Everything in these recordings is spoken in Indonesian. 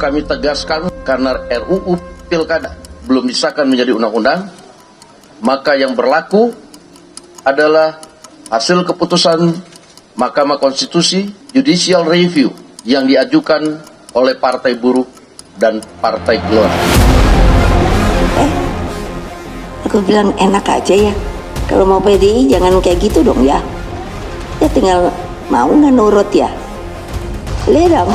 Kami tegaskan karena RUU Pilkada belum disahkan menjadi undang-undang, maka yang berlaku adalah hasil keputusan Mahkamah Konstitusi Judicial Review yang diajukan oleh Partai Buruh dan Partai Gelora. Aku bilang enak aja ya. Kalau mau PDI jangan kayak gitu dong ya. Ya tinggal mau nggak nurut ya. Lihat dong.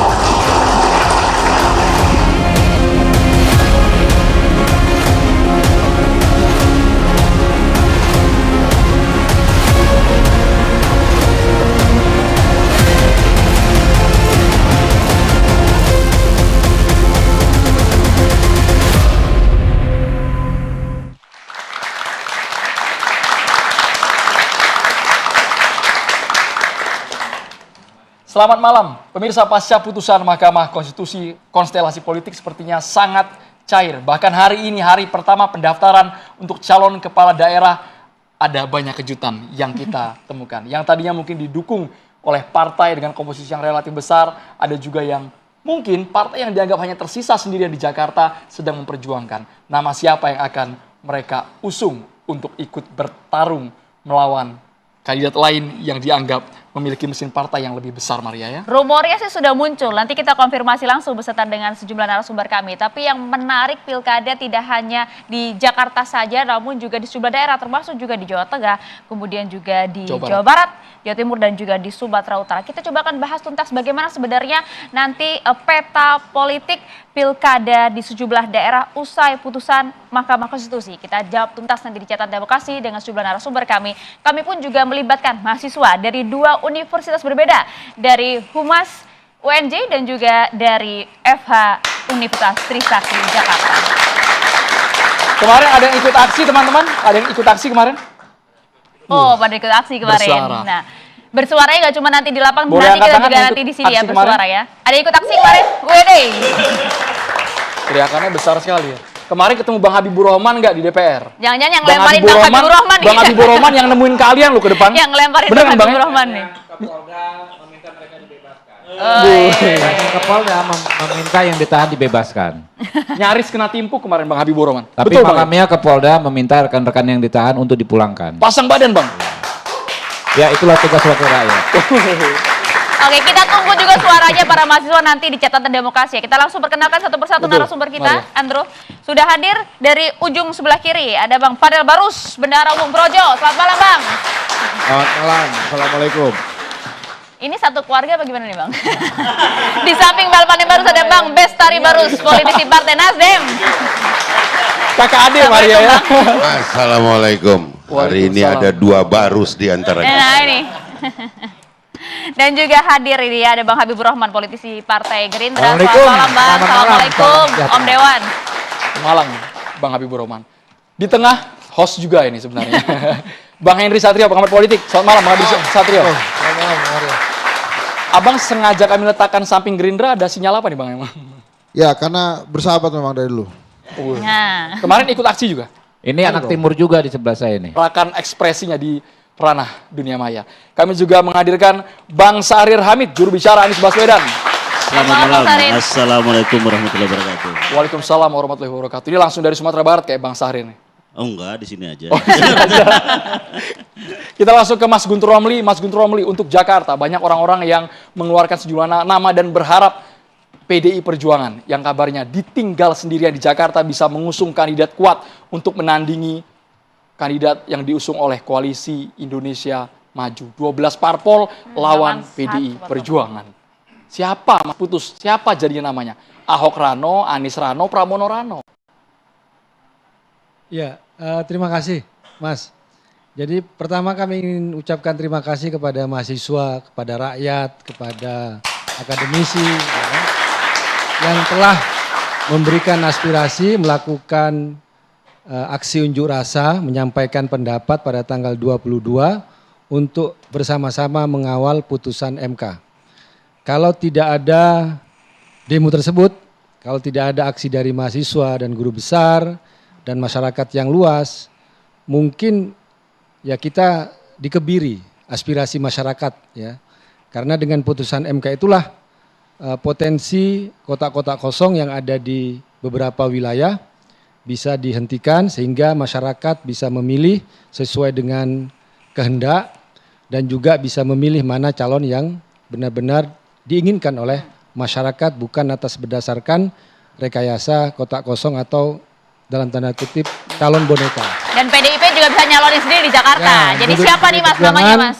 Selamat malam, pemirsa. Pasca putusan Mahkamah Konstitusi, konstelasi politik sepertinya sangat cair. Bahkan hari ini, hari pertama pendaftaran untuk calon kepala daerah, ada banyak kejutan yang kita temukan. Yang tadinya mungkin didukung oleh partai dengan komposisi yang relatif besar, ada juga yang mungkin partai yang dianggap hanya tersisa sendirian di Jakarta sedang memperjuangkan nama siapa yang akan mereka usung untuk ikut bertarung melawan kandidat lain yang dianggap memiliki mesin partai yang lebih besar, Maria ya. Rumornya sih sudah muncul, nanti kita konfirmasi langsung beserta dengan sejumlah narasumber kami. Tapi yang menarik pilkada tidak hanya di Jakarta saja, namun juga di sejumlah daerah, termasuk juga di Jawa Tengah, kemudian juga di Jawa Barat, Jawa Timur, dan juga di Sumatera Utara. Kita coba akan bahas tuntas bagaimana sebenarnya nanti peta politik pilkada di sejumlah daerah usai putusan Mahkamah Konstitusi. Kita jawab tuntas nanti di Catatan Demokrasi dengan sejumlah narasumber kami. Kami pun juga melibatkan mahasiswa dari dua universitas berbeda, dari Humas UNJ dan juga dari FH Universitas Trisakti Jakarta. Kemarin ada yang ikut aksi, teman-teman? Ada yang ikut aksi kemarin? Oh, pada ikut aksi kemarin. Bersuara. Nah, bersuaranya nggak cuma nanti di lapangan, Boleh nanti kita angkat juga tangan nanti ikut di sini ya aksi bersuara kemarin? ya. Ada yang ikut aksi kemarin? Wede. Teriakannya besar sekali ya. Kemarin ketemu Bang Habibur Rahman nggak di DPR? Jangan-jangan yang lemparin Bang Habibur Rahman nih. Bang Habibur Rahman yang nemuin kalian lo ke depan. Yang ngelemparin Bener Bang kan, Bang? Habibur Rahman nih. Kapolda meminta mereka dibebaskan. Kapolda meminta yang ditahan dibebaskan. Nyaris kena timpuk kemarin Bang Habibur Rahman. Tapi Betul, Bang? malamnya Kapolda meminta rekan-rekan yang ditahan untuk dipulangkan. Pasang badan, Bang. Ya itulah tugas wakil rakyat. Oke, kita tunggu juga suaranya para mahasiswa nanti di Catatan Demokrasi. Kita langsung perkenalkan satu persatu Betul, narasumber kita. Maria. Andrew, sudah hadir dari ujung sebelah kiri. Ada Bang Fadel Barus, Bendahara Umum Projo. Selamat malam, Bang. Selamat malam, assalamualaikum. Ini satu keluarga bagaimana nih, Bang? Di samping Bang Fadel Barus ada Bang Bestari Barus, politisi Partai Nasdem. Kakak adik Maria ya. Assalamualaikum. Hari ini ada dua Barus di antara kita. Nah, ini. Dan juga hadir ini ada Bang Habibur Rahman, politisi Partai Gerindra. Selamat malam, Bang. Assalamualaikum, Om Dewan. Malam, Bang Habibur Rahman. Di tengah, host juga ini sebenarnya. Bang Henry Satrio, pengamat politik. Selamat malam, Bang Henry Satrio. Selamat malam, Maria. Abang sengaja kami letakkan samping Gerindra, ada sinyal apa nih, Bang emang? Ya, karena bersahabat memang dari dulu. Nah, Kemarin ikut aksi juga. Ini anak timur juga di sebelah saya nih. Rakan ekspresinya di ranah dunia maya. Kami juga menghadirkan Bang Sahrir Hamid, juru bicara Anies Baswedan. selamat malam, Bang Sarin. Assalamualaikum warahmatullahi wabarakatuh. Waalaikumsalam warahmatullahi wabarakatuh. Ini langsung dari Sumatera Barat kayak Bang Sahrir nih. Oh enggak, di sini aja. Kita langsung ke Mas Guntur Romli. Mas Guntur Romli, untuk Jakarta banyak orang-orang yang mengeluarkan sejumlah nama dan berharap PDI Perjuangan yang kabarnya ditinggal sendirian di Jakarta bisa mengusung kandidat kuat untuk menandingi kandidat yang diusung oleh Koalisi Indonesia Maju. 12 parpol lawan PDI Perjuangan. Siapa Mas Putus? Siapa jadinya namanya? Ahok Rano, Anies Rano, Pramono Rano. Ya, terima kasih Mas. Jadi pertama kami ingin ucapkan terima kasih kepada mahasiswa, kepada rakyat, kepada akademisi ya, yang telah memberikan aspirasi, melakukan aksi unjuk rasa, menyampaikan pendapat pada tanggal 22 untuk bersama-sama mengawal putusan MK. Kalau tidak ada demo tersebut, kalau tidak ada aksi dari mahasiswa dan guru besar dan masyarakat yang luas, mungkin ya kita dikebiri aspirasi masyarakat ya. Karena dengan putusan MK itulah potensi kotak-kotak kosong yang ada di beberapa wilayah bisa dihentikan sehingga masyarakat bisa memilih sesuai dengan kehendak dan juga bisa memilih mana calon yang benar-benar diinginkan oleh masyarakat, bukan atas berdasarkan rekayasa kotak kosong atau dalam tanda kutip calon boneka. Dan PDIP juga bisa nyalonin sendiri di Jakarta. Ya, jadi siapa nih Mas namanya Mas?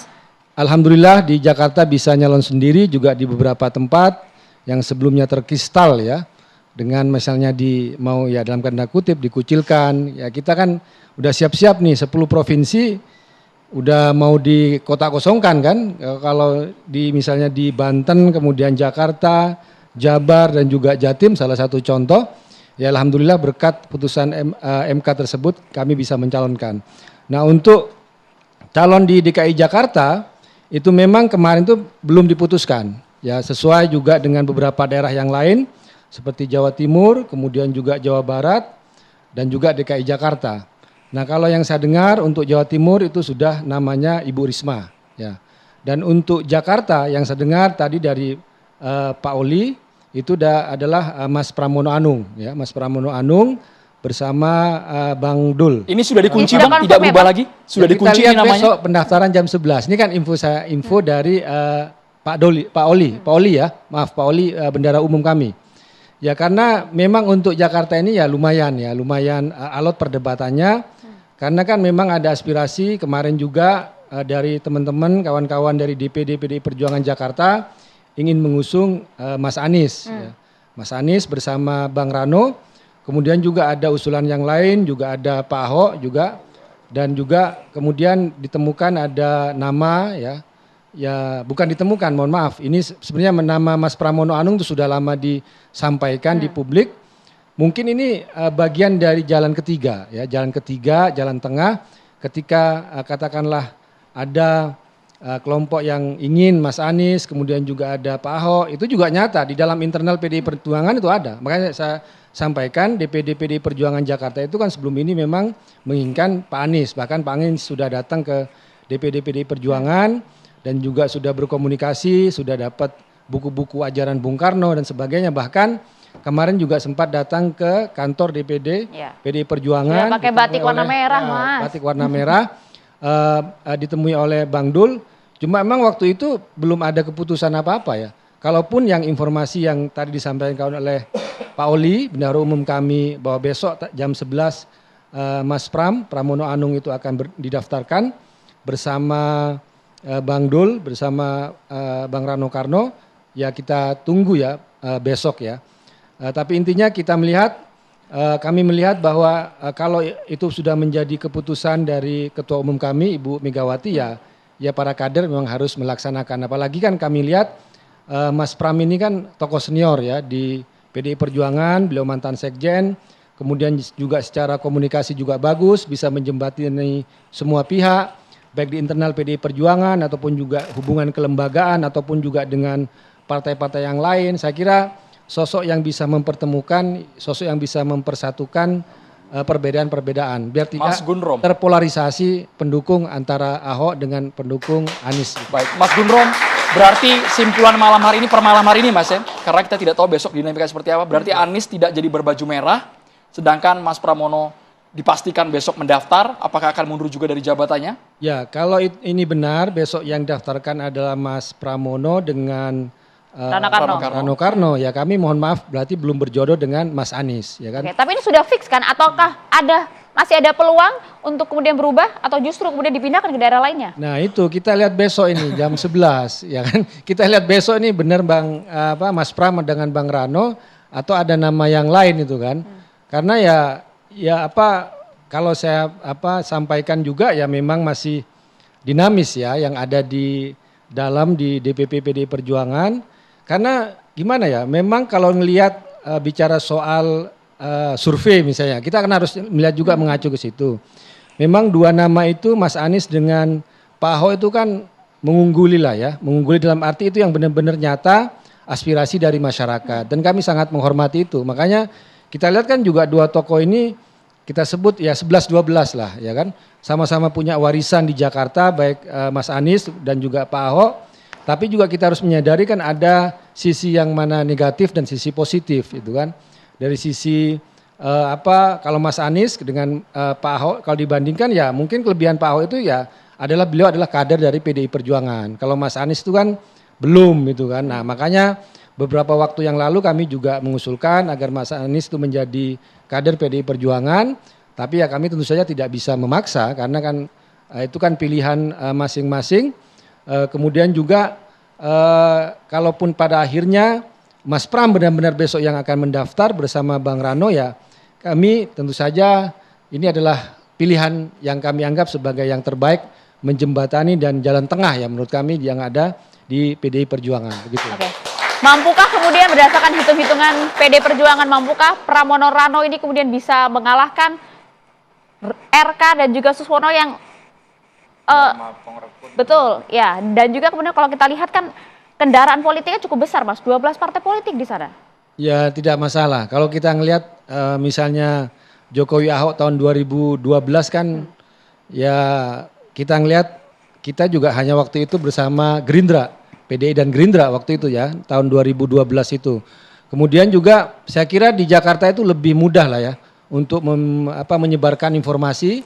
Alhamdulillah di Jakarta bisa nyalon sendiri, juga di beberapa tempat yang sebelumnya terkristal ya. Dengan misalnya mau ya dalam tanda kutip dikucilkan, ya kita kan udah siap-siap nih 10 provinsi udah mau di kota kosongkan kan. Kalau misalnya di Banten, kemudian Jakarta, Jabar dan juga Jatim salah satu contoh. Ya alhamdulillah berkat putusan MK tersebut kami bisa mencalonkan. Nah untuk calon di DKI Jakarta itu memang kemarin itu belum diputuskan. Ya sesuai juga dengan beberapa daerah yang lain seperti Jawa Timur, kemudian juga Jawa Barat, dan juga DKI Jakarta. Nah kalau yang saya dengar untuk Jawa Timur itu sudah namanya Ibu Risma. Ya. Dan untuk Jakarta yang saya dengar tadi dari Pak Oli, itu adalah Mas Pramono Anung. Ya, Mas Pramono Anung bersama Bang Dul. Ini sudah dikunci Bang, tidak berubah lagi? Sudah dikunci kita lihat namanya? Besok pendaftaran jam 11. Ini kan info dari Pak Oli ya, maaf Pak Oli bendara umum kami. Ya karena memang untuk Jakarta ini ya lumayan alot perdebatannya. Karena kan memang ada aspirasi kemarin juga dari teman-teman kawan-kawan dari DPD PDI Perjuangan Jakarta ingin mengusung Mas Anies. Ya. Mas Anies bersama Bang Rano. Kemudian juga ada usulan yang lain, juga ada Pak Ahok juga. Dan juga kemudian ditemukan ada nama ya bukan ditemukan, mohon maaf. Ini sebenarnya nama Mas Pramono Anung itu sudah lama disampaikan di publik. Mungkin ini bagian dari jalan ketiga, ya jalan ketiga, jalan tengah. Ketika katakanlah ada kelompok yang ingin Mas Anies, kemudian juga ada Pak Ahok, itu juga nyata di dalam internal PDI Perjuangan itu ada. Makanya saya sampaikan DPD PDI Perjuangan Jakarta itu kan sebelum ini memang menginginkan Pak Anies. Bahkan Pak Anies sudah datang ke DPD PDI Perjuangan dan juga sudah berkomunikasi, sudah dapat buku-buku ajaran Bung Karno dan sebagainya. Bahkan kemarin juga sempat datang ke kantor DPD PDI Perjuangan. Sudah pakai batik warna merah, Mas. Batik warna merah ditemui oleh Bang Dul. Cuma memang waktu itu belum ada keputusan apa-apa ya. Kalaupun yang informasi yang tadi disampaikan oleh Pak Oli, bendahara umum kami, bahwa besok jam 11 Mas Pramono Anung itu akan didaftarkan bersama Bang Dul, bersama Bang Rano Karno, ya kita tunggu ya besok ya. Tapi intinya kita melihat, kami melihat bahwa kalau itu sudah menjadi keputusan dari Ketua Umum kami, Ibu Megawati, ya para kader memang harus melaksanakan. Apalagi kan kami lihat Mas Pram ini kan tokoh senior ya di PDI Perjuangan, beliau mantan sekjen, kemudian juga secara komunikasi juga bagus, bisa menjembatani semua pihak, baik di internal PDI Perjuangan ataupun juga hubungan kelembagaan ataupun juga dengan partai-partai yang lain. Saya kira sosok yang bisa mempertemukan, sosok yang bisa mempersatukan perbedaan-perbedaan biar tidak terpolarisasi pendukung antara Ahok dengan pendukung Anies. Baik, Mas Gundrom, berarti simpulan malam hari ini per malam hari ini Mas ya, karena kita tidak tahu besok dinamika seperti apa, berarti Anies tidak jadi berbaju merah, sedangkan Mas Pramono dipastikan besok mendaftar, apakah akan mundur juga dari jabatannya? Ya, kalau ini benar, besok yang daftarkan adalah Mas Pramono dengan Rano Karno. Ya kami mohon maaf berarti belum berjodoh dengan Mas Anies, ya kan? Oke, tapi ini sudah fix kan? Ataukah masih ada peluang untuk kemudian berubah atau justru kemudian dipindahkan ke daerah lainnya? Nah itu kita lihat besok ini jam 11, ya kan? Kita lihat besok ini benar Mas Pram dengan Bang Rano atau ada nama yang lain itu kan? Karena kalau saya sampaikan juga ya memang masih dinamis ya yang ada di dalam di DPP PDI Perjuangan. Karena gimana ya, memang kalau ngelihat bicara soal survei misalnya, kita kan harus melihat juga mengacu ke situ. Memang dua nama itu Mas Anies dengan Pak Ahok itu kan mengungguli lah ya, mengungguli dalam arti itu yang benar-benar nyata aspirasi dari masyarakat. Dan kami sangat menghormati itu. Makanya kita lihat kan juga dua tokoh ini kita sebut ya 11-12 lah ya kan. Sama-sama punya warisan di Jakarta baik Mas Anies dan juga Pak Ahok. Tapi juga kita harus menyadari kan ada sisi yang mana negatif dan sisi positif itu kan. Dari sisi kalau Mas Anies dengan Pak Ahok kalau dibandingkan ya mungkin kelebihan Pak Ahok itu ya beliau adalah kader dari PDI Perjuangan. Kalau Mas Anies itu kan belum itu kan. Nah, makanya beberapa waktu yang lalu kami juga mengusulkan agar Mas Anies itu menjadi kader PDI Perjuangan, tapi ya kami tentu saja tidak bisa memaksa karena kan itu kan pilihan masing-masing. Kemudian juga kalaupun pada akhirnya Mas Pram benar-benar besok yang akan mendaftar bersama Bang Rano ya, kami tentu saja ini adalah pilihan yang kami anggap sebagai yang terbaik menjembatani dan jalan tengah ya menurut kami yang ada di PDI Perjuangan begitu. Oke. Mampukah kemudian berdasarkan hitung-hitungan PDI Perjuangan, mampukah Pramono Rano ini kemudian bisa mengalahkan RK dan juga Suswono yang betul ya, dan juga kemudian kalau kita lihat kan kendaraan politiknya cukup besar Mas, 12 partai politik di sana. Ya tidak masalah. Kalau kita ngelihat misalnya Jokowi Ahok tahun 2012 kan ya kita ngelihat kita juga hanya waktu itu bersama Gerindra, PDI dan Gerindra waktu itu ya, tahun 2012 itu. Kemudian juga saya kira di Jakarta itu lebih mudah lah ya untuk menyebarkan informasi,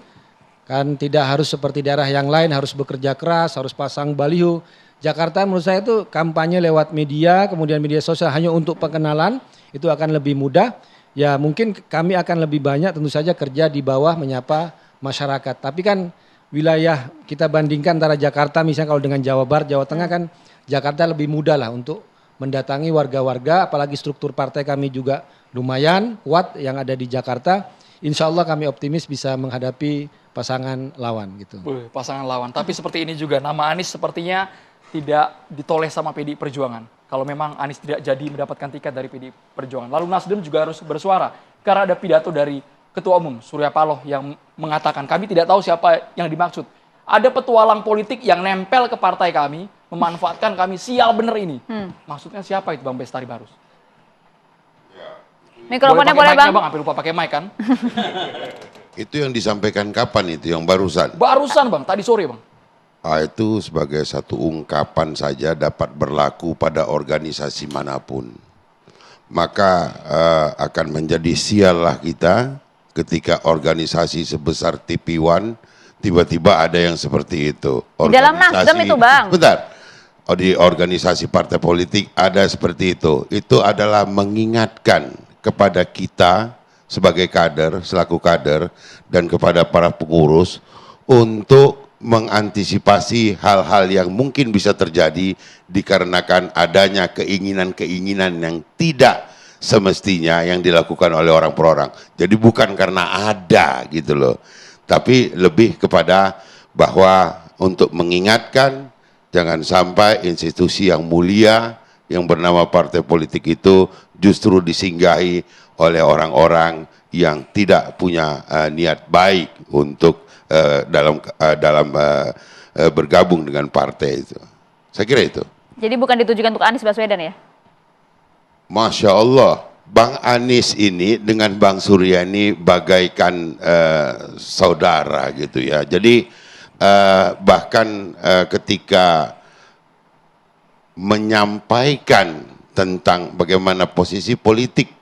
kan tidak harus seperti daerah yang lain harus bekerja keras, harus pasang baliho. Jakarta menurut saya itu kampanye lewat media, kemudian media sosial hanya untuk pengenalan, itu akan lebih mudah. Ya mungkin kami akan lebih banyak tentu saja kerja di bawah menyapa masyarakat. Tapi kan wilayah kita bandingkan antara Jakarta misalnya kalau dengan Jawa Barat, Jawa Tengah kan Jakarta lebih mudah lah untuk mendatangi warga-warga, apalagi struktur partai kami juga lumayan kuat yang ada di Jakarta. Insya Allah kami optimis bisa menghadapi pasangan lawan gitu. Pasangan lawan, tapi seperti ini juga nama Anies sepertinya tidak ditoleh sama PDI Perjuangan. Kalau memang Anies tidak jadi mendapatkan tiket dari PDI Perjuangan. Lalu Nasdem juga harus bersuara karena ada pidato dari Ketua Umum Surya Paloh yang mengatakan kami tidak tahu siapa yang dimaksud. Ada petualang politik yang nempel ke partai kami, memanfaatkan kami sial bener ini. Maksudnya siapa itu Bang Bestari Barus? Mikrofonnya boleh Bang? Bang, sampai lupa pakai mic kan? Itu yang disampaikan kapan itu yang barusan? Barusan Bang, tadi sore Bang. Itu sebagai satu ungkapan saja dapat berlaku pada organisasi manapun. Maka akan menjadi sial lah kita ketika organisasi sebesar TV1 tiba-tiba ada yang seperti itu. Di dalam Nasdem itu Bang. Bentar. Di organisasi partai politik ada seperti itu. Itu adalah mengingatkan kepada kita sebagai kader, selaku kader, dan kepada para pengurus untuk mengantisipasi hal-hal yang mungkin bisa terjadi dikarenakan adanya keinginan-keinginan yang tidak semestinya yang dilakukan oleh orang per orang. Jadi bukan karena ada gitu loh, tapi lebih kepada bahwa untuk mengingatkan jangan sampai institusi yang mulia yang bernama partai politik itu justru disinggahi oleh orang-orang yang tidak punya niat baik untuk bergabung dengan partai itu. Saya kira itu. Jadi bukan ditujukan untuk Anies Baswedan ya? Masya Allah, Bang Anies ini dengan Bang Surya ini bagaikan saudara gitu ya. Jadi bahkan ketika menyampaikan tentang bagaimana posisi politik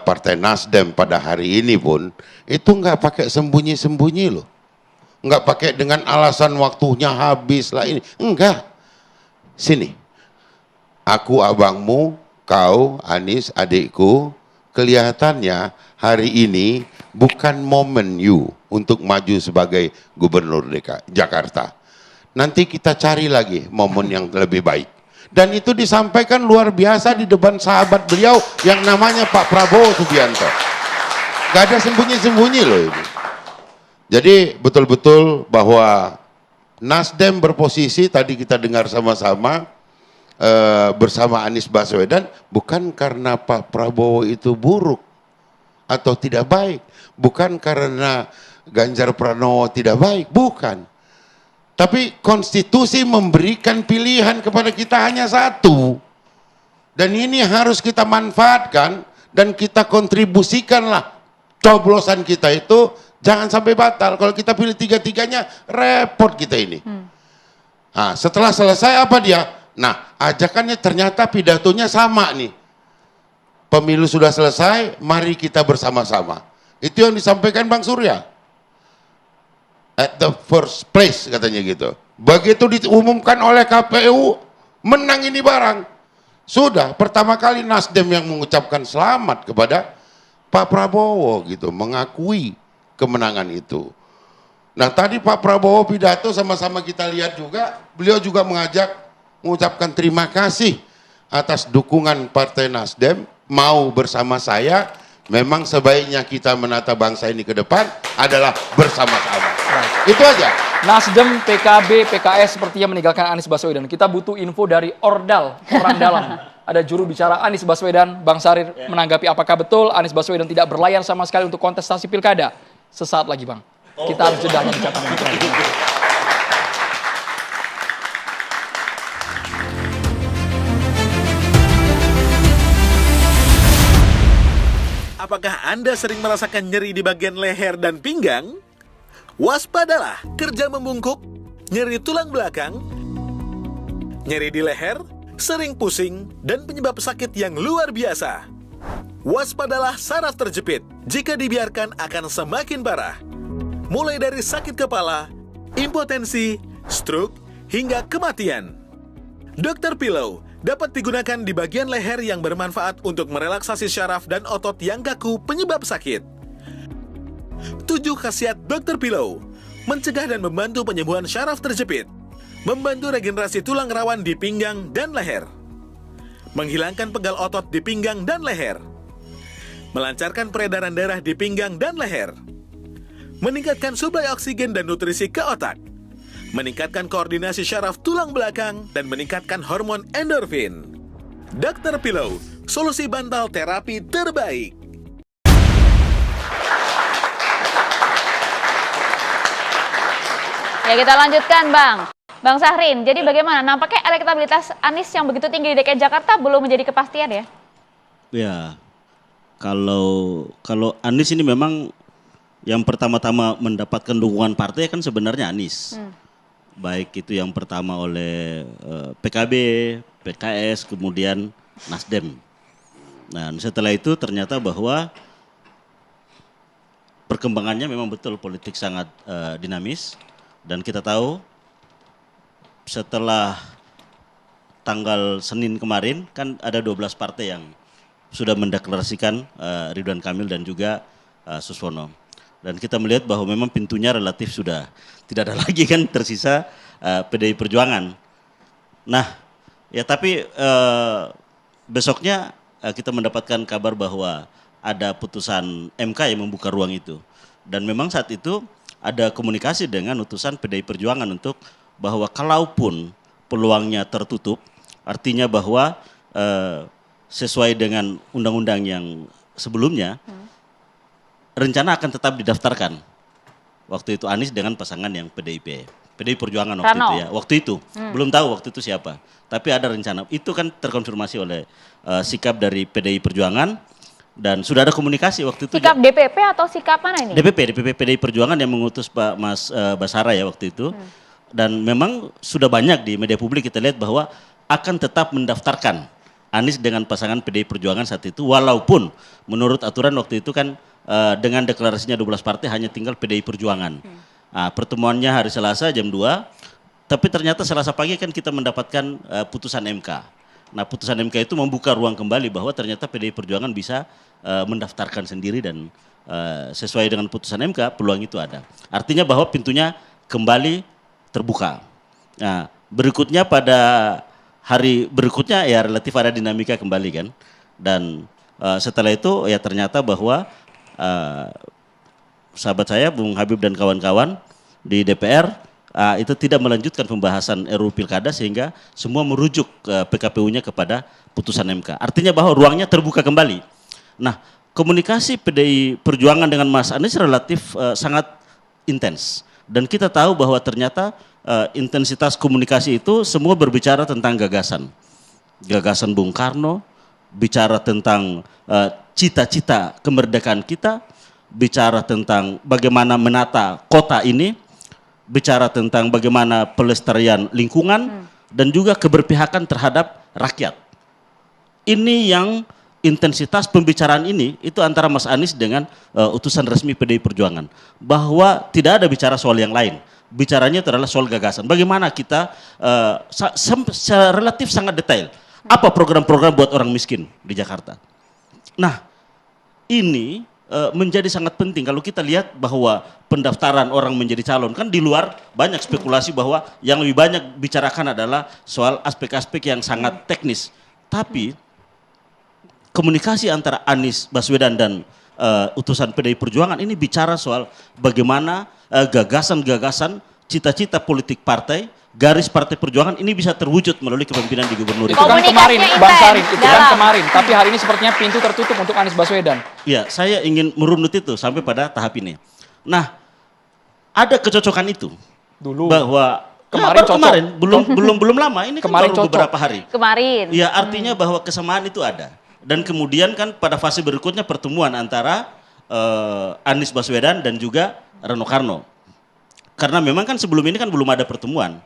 Partai Nasdem pada hari ini pun itu nggak pakai sembunyi-sembunyi loh, nggak pakai dengan alasan waktunya habis lah ini, enggak. Sini, aku abangmu, kau Anies adikku, kelihatannya hari ini bukan momen you untuk maju sebagai gubernur Jakarta. Nanti kita cari lagi momen yang lebih baik. Dan itu disampaikan luar biasa di depan sahabat beliau yang namanya Pak Prabowo Subianto. Gak ada sembunyi-sembunyi loh ini. Jadi betul-betul bahwa Nasdem berposisi tadi kita dengar sama-sama bersama Anies Baswedan bukan karena Pak Prabowo itu buruk atau tidak baik. Bukan karena Ganjar Pranowo tidak baik, bukan. Tapi konstitusi memberikan pilihan kepada kita hanya satu. Dan ini harus kita manfaatkan dan kita kontribusikanlah coblosan kita itu jangan sampai batal. Kalau kita pilih tiga-tiganya repot kita ini. Nah, setelah selesai apa dia? Nah, ajakannya ternyata pidatonya sama nih. Pemilu sudah selesai, mari kita bersama-sama. Itu yang disampaikan Bang Surya. At the first place katanya gitu. Begitu diumumkan oleh KPU, menang ini barang. Sudah pertama kali Nasdem yang mengucapkan selamat kepada Pak Prabowo gitu, mengakui kemenangan itu. Nah tadi Pak Prabowo pidato sama-sama kita lihat juga, beliau juga mengucapkan terima kasih atas dukungan Partai Nasdem, mau bersama saya. Memang sebaiknya kita menata bangsa ini ke depan adalah bersama-sama. Itu aja. Nasdem, PKB, PKS sepertinya meninggalkan Anies Baswedan. Kita butuh info dari Ordal, orang dalam. Ada juru bicara Anies Baswedan, Bang Sarir menanggapi apakah betul Anies Baswedan tidak berlayar sama sekali untuk kontestasi pilkada. Sesaat lagi Bang. Kita harus jeda hanya di catatan. Apakah Anda sering merasakan nyeri di bagian leher dan pinggang? Waspadalah, kerja membungkuk, nyeri tulang belakang, nyeri di leher, sering pusing, dan penyebab sakit yang luar biasa. Waspadalah saraf terjepit, jika dibiarkan akan semakin parah. Mulai dari sakit kepala, impotensi, stroke, hingga kematian. Dr. Pillow dapat digunakan di bagian leher yang bermanfaat untuk merelaksasi syaraf dan otot yang kaku penyebab sakit. 7 khasiat Dr. Pillow: mencegah dan membantu penyembuhan syaraf terjepit, membantu regenerasi tulang rawan di pinggang dan leher, menghilangkan pegal otot di pinggang dan leher, melancarkan peredaran darah di pinggang dan leher, meningkatkan suplai oksigen dan nutrisi ke otak, meningkatkan koordinasi syaraf tulang belakang, dan meningkatkan hormon endorfin. Dr. Pillow, solusi bantal terapi terbaik. Ya kita lanjutkan Bang Syahrin, jadi bagaimana? Nampaknya elektabilitas Anies yang begitu tinggi di DKI Jakarta belum menjadi kepastian ya? Ya, kalau Anies ini memang yang pertama-tama mendapatkan dukungan partai kan sebenarnya Anies. Baik itu yang pertama oleh PKB, PKS, kemudian Nasdem. Nah setelah itu ternyata bahwa perkembangannya memang betul politik sangat dinamis. Dan kita tahu setelah tanggal Senin kemarin kan ada 12 partai yang sudah mendeklarasikan Ridwan Kamil dan juga Suswono. Dan kita melihat bahwa memang pintunya relatif sudah tidak ada lagi kan, tersisa PDI Perjuangan. Nah ya tapi besoknya kita mendapatkan kabar bahwa ada putusan MK yang membuka ruang itu. Dan memang saat itu ada komunikasi dengan utusan PDI Perjuangan untuk bahwa kalaupun peluangnya tertutup, artinya bahwa sesuai dengan undang-undang yang sebelumnya, rencana akan tetap didaftarkan. Waktu itu Anies dengan pasangan yang PDI Perjuangan waktu itu ya. Waktu itu, belum tahu waktu itu siapa. Tapi ada rencana, itu kan terkonfirmasi oleh sikap dari PDI Perjuangan. Dan sudah ada komunikasi waktu itu. Sikap DPP atau sikap mana ini? DPP PDI Perjuangan yang mengutus Pak Mas Basara ya waktu itu. Dan memang sudah banyak di media publik kita lihat bahwa akan tetap mendaftarkan Anies dengan pasangan PDI Perjuangan saat itu. Walaupun menurut aturan waktu itu kan dengan deklarasinya 12 partai hanya tinggal PDI Perjuangan. Nah, pertemuannya hari Selasa jam 2. Tapi ternyata Selasa pagi kan kita mendapatkan putusan MK. Nah putusan MK itu membuka ruang kembali bahwa ternyata PDI Perjuangan bisa mendaftarkan sendiri dan sesuai dengan putusan MK peluang itu ada. Artinya bahwa pintunya kembali terbuka. Nah berikutnya pada hari berikutnya ya relatif ada dinamika kembali kan. Dan setelah itu ya ternyata bahwa sahabat saya Bung Habib dan kawan-kawan di DPR itu tidak melanjutkan pembahasan RUU Pilkada sehingga semua merujuk PKPU-nya kepada putusan MK. Artinya bahwa ruangnya terbuka kembali. Nah, komunikasi PDI Perjuangan dengan Mas Anies relatif sangat intens. Dan kita tahu bahwa ternyata intensitas komunikasi itu semua berbicara tentang gagasan. gagasan Bung Karno, bicara tentang cita-cita kemerdekaan kita, bicara tentang bagaimana menata kota ini, bicara tentang bagaimana pelestarian lingkungan, dan juga keberpihakan terhadap rakyat. Ini yang intensitas pembicaraan ini itu antara Mas Anies dengan utusan resmi PDI Perjuangan, bahwa tidak ada bicara soal yang lain, bicaranya itu adalah soal gagasan. Bagaimana kita relatif sangat detail apa program-program buat orang miskin di Jakarta. Nah, ini menjadi sangat penting kalau kita lihat bahwa pendaftaran orang menjadi calon, kan di luar banyak spekulasi bahwa yang lebih banyak bicarakan adalah soal aspek-aspek yang sangat teknis, tapi komunikasi antara Anies Baswedan dan utusan PDI Perjuangan ini bicara soal bagaimana gagasan-gagasan, cita-cita politik partai, garis partai perjuangan ini bisa terwujud melalui kepemimpinan di gubernur. Itu kan kemarin, Bang Sarif, itu kan kemarin. Tapi hari ini sepertinya pintu tertutup untuk Anies Baswedan. Ya, saya ingin merunut itu sampai pada tahap ini. Nah, ada kecocokan itu. Dulu. Bahwa kemarin belum lama, ini kan kemarin baru beberapa hari. Kemarin. Ya, artinya bahwa kesamaan itu ada. Dan kemudian kan pada fase berikutnya pertemuan antara Anies Baswedan dan juga Rano Karno. Karena memang kan sebelum ini kan belum ada pertemuan.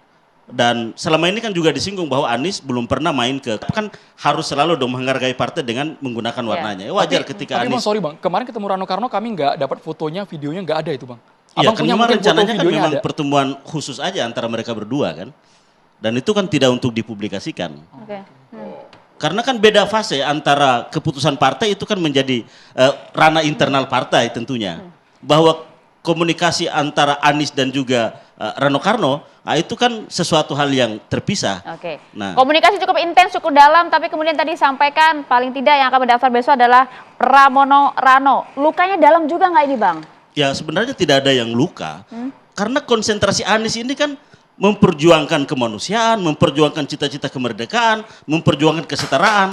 Dan selama ini kan juga disinggung bahwa Anies belum pernah main ke, kan harus selalu dong menghargai partai dengan menggunakan warnanya. Wajar ketika Anies. Bang, sorry Bang, kemarin ketemu Rano Karno kami nggak dapat fotonya, videonya nggak ada itu Bang. Iya, Abang kan punya memang mungkin foto rencananya kan videonya memang ada. pertemuan khusus aja antara mereka berdua kan. Dan itu kan tidak untuk dipublikasikan. Oke. Karena kan beda fase antara keputusan partai itu kan menjadi ranah internal partai tentunya. Bahwa komunikasi antara Anies dan juga Rano Karno, nah itu kan sesuatu hal yang terpisah. Oke. Nah, Komunikasi cukup intens, cukup dalam, tapi kemudian tadi sampaikan paling tidak yang akan mendaftar besok adalah Pramono Rano. Lukanya dalam juga nggak ini Bang? ya sebenarnya tidak ada yang luka. Karena konsentrasi Anies ini kan memperjuangkan kemanusiaan, memperjuangkan cita-cita kemerdekaan, memperjuangkan kesetaraan.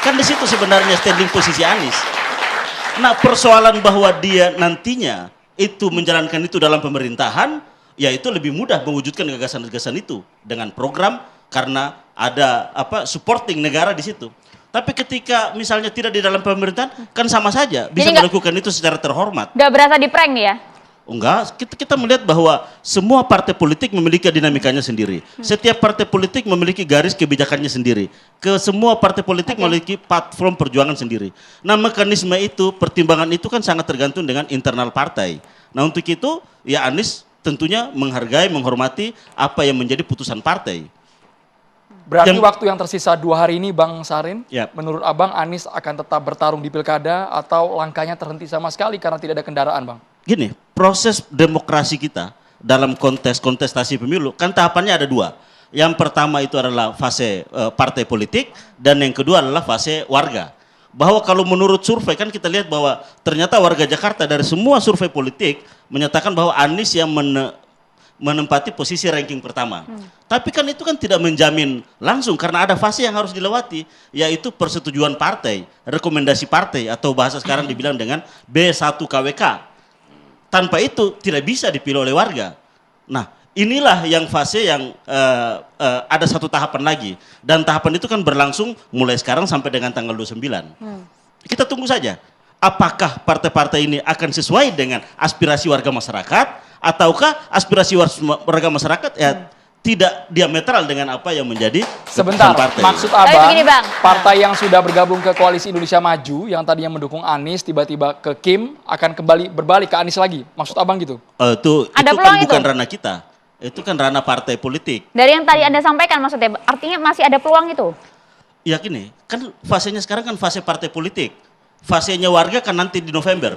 Kan di situ sebenarnya standing posisi Anies. Nah, persoalan bahwa dia nantinya itu menjalankan itu dalam pemerintahan, ya itu lebih mudah mewujudkan gagasan-gagasan itu dengan program karena ada supporting negara di situ. Tapi ketika misalnya tidak di dalam pemerintahan, kan sama saja bisa melakukan itu secara terhormat. Nggak berasa di prank nih ya? Enggak, kita melihat bahwa semua partai politik memiliki dinamikanya sendiri. Setiap partai politik memiliki garis kebijakannya sendiri. Semua partai politik memiliki platform perjuangan sendiri. Nah, mekanisme itu, pertimbangan itu kan sangat tergantung dengan internal partai. Nah, untuk itu ya Anies tentunya menghargai, menghormati apa yang menjadi putusan partai. Berarti waktu yang tersisa 2 hari ini Bang Sarin, Yap. menurut Abang Anies akan tetap bertarung di pilkada atau langkahnya terhenti sama sekali karena tidak ada kendaraan Bang? Gini, proses demokrasi kita dalam kontestasi pemilu kan tahapannya ada 2. Yang pertama itu adalah fase partai politik dan yang kedua adalah fase warga. Bahwa kalau menurut survei kan kita lihat bahwa ternyata warga Jakarta dari semua survei politik menyatakan bahwa Anies yang menempati posisi ranking pertama. Tapi kan itu kan tidak menjamin langsung karena ada fase yang harus dilewati, yaitu persetujuan partai, rekomendasi partai atau bahasa sekarang dibilang dengan B1 KWK. Tanpa itu tidak bisa dipilih oleh warga. Nah, inilah yang fase yang ada satu tahapan lagi. Dan tahapan itu kan berlangsung mulai sekarang sampai dengan tanggal 29. Kita tunggu saja. Apakah partai-partai ini akan sesuai dengan aspirasi warga masyarakat, ataukah aspirasi warga masyarakat tidak diametral dengan apa yang menjadi Sebentar, partai. maksud Abang, begini, Bang. partai yang sudah bergabung ke Koalisi Indonesia Maju, yang tadinya mendukung Anies, tiba-tiba ke Kim, akan kembali berbalik ke Anies lagi. Maksud Abang gitu? Itu Ada kan peluang bukan itu? ranah kita. Itu kan ranah partai politik. Dari yang tadi Anda sampaikan maksudnya, artinya masih ada peluang itu? Ya gini, kan fasenya sekarang kan fase partai politik. Fasenya warga kan nanti di November.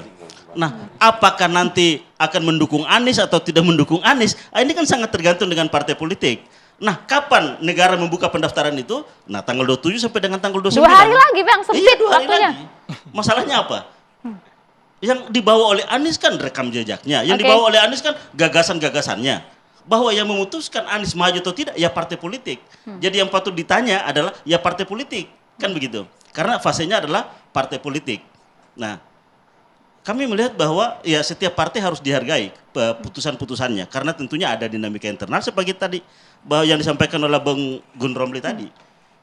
Nah, apakah nanti akan mendukung Anies atau tidak mendukung Anies? Ini kan sangat tergantung dengan partai politik. Nah, kapan negara membuka pendaftaran itu? Nah, tanggal 27 sampai dengan tanggal 29. 2 hari lagi Bang, sempit Iya, 2 hari waktunya. lagi. Masalahnya apa? Yang dibawa oleh Anies kan rekam jejaknya. Yang Oke. dibawa oleh Anies kan gagasan-gagasannya. Bahwa yang memutuskan Anies maju atau tidak, ya partai politik. Jadi yang patut ditanya adalah ya partai politik. Kan begitu. Karena fasenya adalah partai politik. Nah, kami melihat bahwa ya setiap partai harus dihargai putusan-putusannya. Karena tentunya ada dinamika internal seperti tadi. Bahwa yang disampaikan oleh Bang Gun Romli tadi.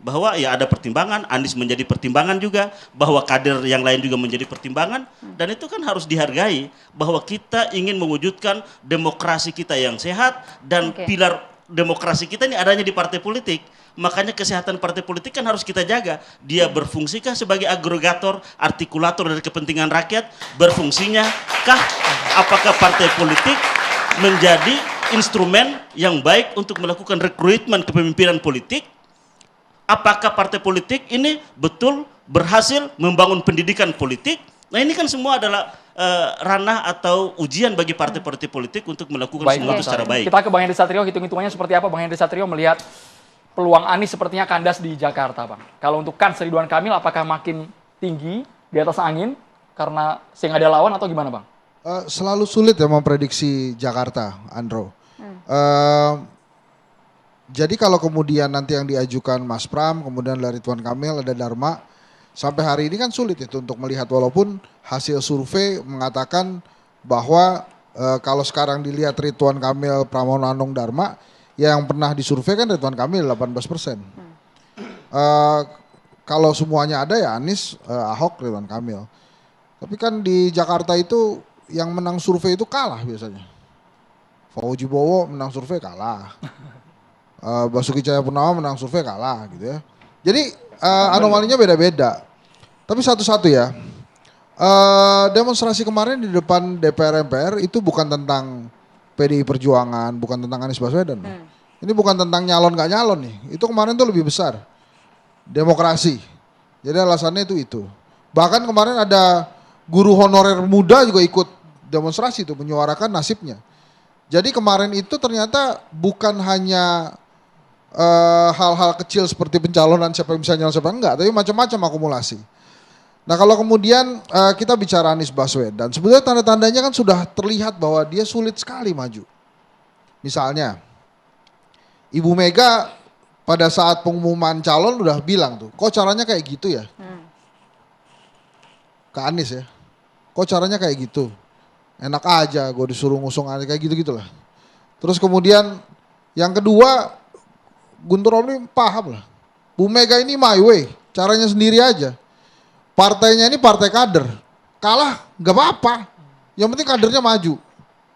bahwa ya ada pertimbangan, Anies menjadi pertimbangan juga, bahwa kader yang lain juga menjadi pertimbangan, dan itu kan harus dihargai bahwa kita ingin mewujudkan demokrasi kita yang sehat dan pilar demokrasi kita ini adanya di partai politik. Makanya kesehatan partai politik kan harus kita jaga. Dia berfungsikah sebagai agregator, artikulator dari kepentingan rakyat? Berfungsinya kah? Apakah partai politik menjadi instrumen yang baik untuk melakukan rekrutmen kepemimpinan politik? Apakah partai politik ini betul berhasil membangun pendidikan politik? Nah ini kan semua adalah ranah atau ujian bagi partai-partai politik untuk melakukan semua itu secara baik. Kita ke Bang Henry Satrio, hitung-hitungannya seperti apa Bang Henry Satrio melihat peluang Anies sepertinya kandas di Jakarta, Bang. Kalau untuk kans Ridwan Kamil apakah makin tinggi di atas angin karena sehingga ada lawan atau gimana, Bang? Selalu sulit ya memprediksi Jakarta, Andro. Jadi kalau kemudian nanti yang diajukan Mas Pram, kemudian dari Ridwan Kamil, ada Dharma, sampai hari ini kan sulit itu untuk melihat walaupun hasil survei mengatakan bahwa kalau sekarang dilihat Ridwan Kamil, Pramono Anung, Dharma, yang pernah disurvei kan Ridwan Kamil 18%. Kalau semuanya ada ya Anies, Ahok, Ridwan Kamil. Tapi kan di Jakarta itu yang menang survei itu kalah biasanya. Fauji Bowo menang survei kalah. Basuki Cahayapurnama menang survei kalah gitu ya. Jadi anomalinya beda-beda. Tapi satu-satu ya. Demonstrasi kemarin di depan DPR MPR itu bukan tentang PDI Perjuangan, bukan tentang Anies Baswedan. Ini bukan tentang nyalon gak nyalon nih. Itu kemarin tuh lebih besar. Demokrasi. Jadi alasannya itu. Bahkan kemarin ada guru honorer muda juga ikut demonstrasi itu menyuarakan nasibnya. Jadi kemarin itu ternyata bukan hanya hal-hal kecil seperti pencalonan siapa yang bisa nyalon siapa enggak, tapi macam-macam akumulasi. Nah kalau kemudian kita bicara Anies Baswedan, sebetulnya tanda-tandanya kan sudah terlihat bahwa dia sulit sekali maju. Misalnya, Ibu Mega pada saat pengumuman calon udah bilang tuh, kok caranya kayak gitu ya? Ke Anies ya, kok caranya kayak gitu? Enak aja gue disuruh ngusung Anies kayak gitu-gitulah. Terus kemudian yang kedua, Guntur Romli paham lah. Bu Mega ini my way, caranya sendiri aja. Partainya ini partai kader. Kalah gak apa-apa. Yang penting kadernya maju.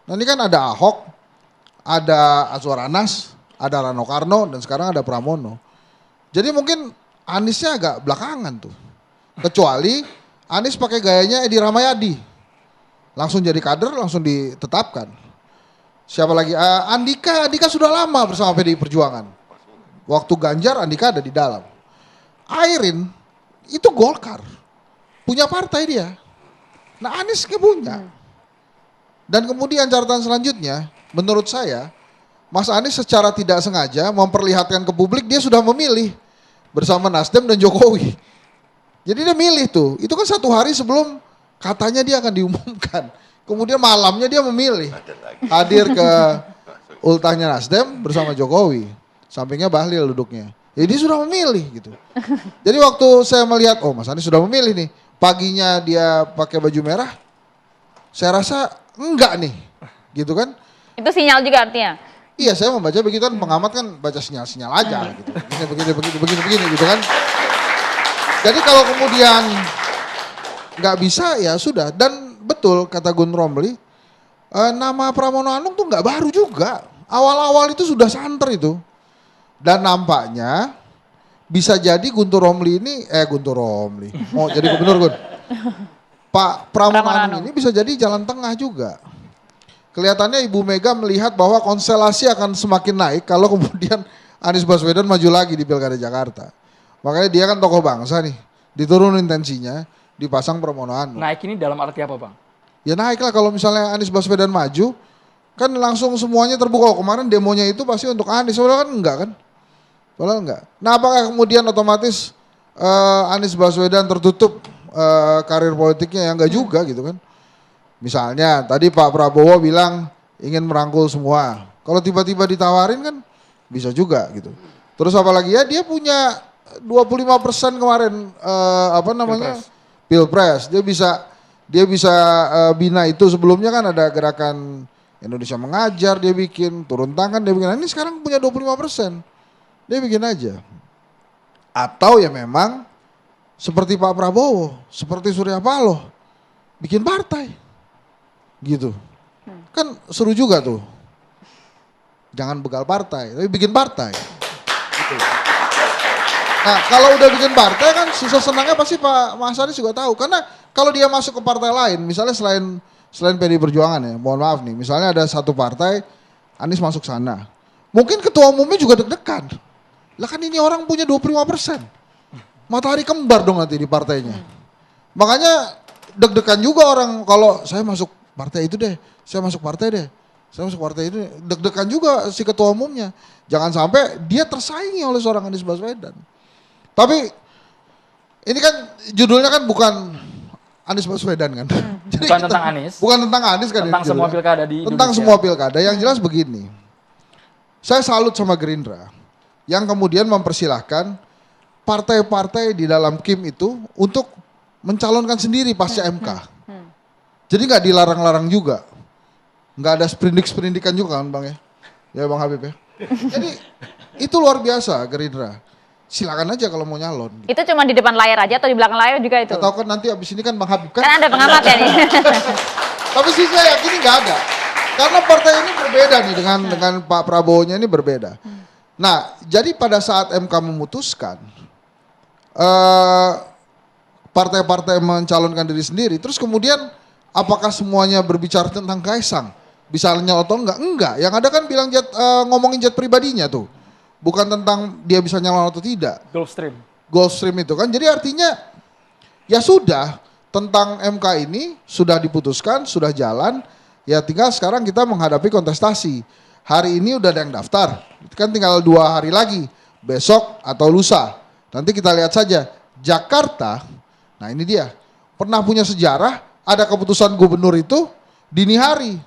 Nah ini kan ada Ahok, ada Azwar Anas, ada Rano Karno, dan sekarang ada Pramono. Jadi mungkin Aniesnya agak belakangan tuh. Kecuali Anies pakai gayanya Edi Rahmayadi. Langsung jadi kader, langsung ditetapkan. Siapa lagi? Andika sudah lama bersama PDI Perjuangan. Waktu Ganjar, Andika ada di dalam. Airin itu Golkar. Punya partai dia. Nah Anies punya. Dan kemudian catatan selanjutnya, menurut saya, Mas Anies secara tidak sengaja memperlihatkan ke publik dia sudah memilih bersama Nasdem dan Jokowi. Jadi dia milih tuh. Itu kan 1 hari sebelum katanya dia akan diumumkan. Kemudian malamnya dia memilih hadir ke ultahnya Nasdem bersama Jokowi. Sampingnya Bahlil duduknya. Jadi dia sudah memilih gitu. Jadi waktu saya melihat, oh Mas Anies sudah memilih nih. Paginya dia pakai baju merah. Saya rasa enggak nih. Gitu kan. Itu sinyal juga artinya? Iya saya membaca begitu kan. Pengamat kan baca sinyal-sinyal aja gitu. Begini gitu kan. Jadi kalau kemudian nggak bisa ya sudah. Dan betul kata Gun Romli. Nama Pramono Anung tuh nggak baru juga. Awal-awal itu sudah santer itu. Dan nampaknya bisa jadi Guntur Romli ini, Guntur Romli, mau jadi gubernur Gun. Pak Pramono Anung ini bisa jadi jalan tengah juga. Kelihatannya Ibu Mega melihat bahwa konstelasi akan semakin naik kalau kemudian Anies Baswedan maju lagi di Pilkada Jakarta. Makanya dia kan tokoh bangsa nih, diturunin tensinya, dipasang Pramono Anung. Naik ini dalam arti apa Bang? Ya naik lah kalau misalnya Anies Baswedan maju, kan langsung semuanya terbuka. Kemarin demonya itu pasti untuk Anies, padahal kan enggak kan? Padahal enggak. Nah apakah kemudian otomatis Anies Baswedan tertutup karir politiknya? Ya enggak juga gitu kan. Misalnya tadi Pak Prabowo bilang ingin merangkul semua. Kalau tiba-tiba ditawarin kan bisa juga gitu. Terus apalagi ya dia punya 25% kemarin Pilpres. Dia bisa bina itu. Sebelumnya kan ada gerakan Indonesia Mengajar dia bikin, turun tangan dia bikin. Nah, ini sekarang punya 25%. Dia bikin aja. Atau ya memang seperti Pak Prabowo, seperti Surya Paloh, bikin partai. Gitu. Kan seru juga tuh. Jangan begal partai, tapi bikin partai. Gitu. Nah kalau udah bikin partai kan susah senangnya pasti Pak Mas Anies juga tahu. Karena kalau dia masuk ke partai lain, misalnya selain PDI Perjuangan ya, mohon maaf nih. Misalnya ada satu partai, Anies masuk sana. Mungkin ketua umumnya juga deg-degan. Lah kan ini orang punya 25%. Matahari kembar dong nanti di partainya. Makanya deg-degan juga orang kalau saya masuk partai itu deh. Saya masuk partai deh. Saya masuk partai itu deg-degan juga si ketua umumnya. Jangan sampai dia tersaingi oleh seorang Anies Baswedan. Tapi ini kan judulnya kan bukan Anies Baswedan kan. Jadi Bukan tentang Anies. Bukan tentang Anies kan. Tentang semua pilkada di Indonesia. Tentang semua pilkada. Yang jelas begini. Saya salut sama Gerindra yang kemudian mempersilahkan partai-partai di dalam KIM itu untuk mencalonkan sendiri pasca MK. Jadi nggak dilarang-larang juga. Nggak ada sprindik-sprindikan juga kan Bang ya? Ya Bang Habib ya. Jadi itu luar biasa Gerindra. Silakan aja kalau mau nyalon. Itu cuma di depan layar aja atau di belakang layar juga itu? Atau kan nanti abis ini kan Bang Habib kan. Kan Anda pengamat ya nih. Tapi sih saya yakin nggak ada. Karena partai ini berbeda nih dengan Pak Prabowo-nya ini berbeda. Nah jadi pada saat MK memutuskan partai-partai mencalonkan diri sendiri. Terus kemudian apakah semuanya berbicara tentang Kaisang? Bisa nyalon atau enggak? Enggak. Yang ada kan bilang ngomongin jet pribadinya tuh. Bukan tentang dia bisa nyalon atau tidak. Gulfstream itu kan. Jadi artinya ya sudah tentang MK ini sudah diputuskan, sudah jalan. Ya tinggal sekarang kita menghadapi kontestasi. Hari ini udah ada yang daftar. Kan tinggal 2 hari lagi. Besok atau lusa. Nanti kita lihat saja. Jakarta, nah ini dia. Pernah punya sejarah, ada keputusan gubernur itu dini hari.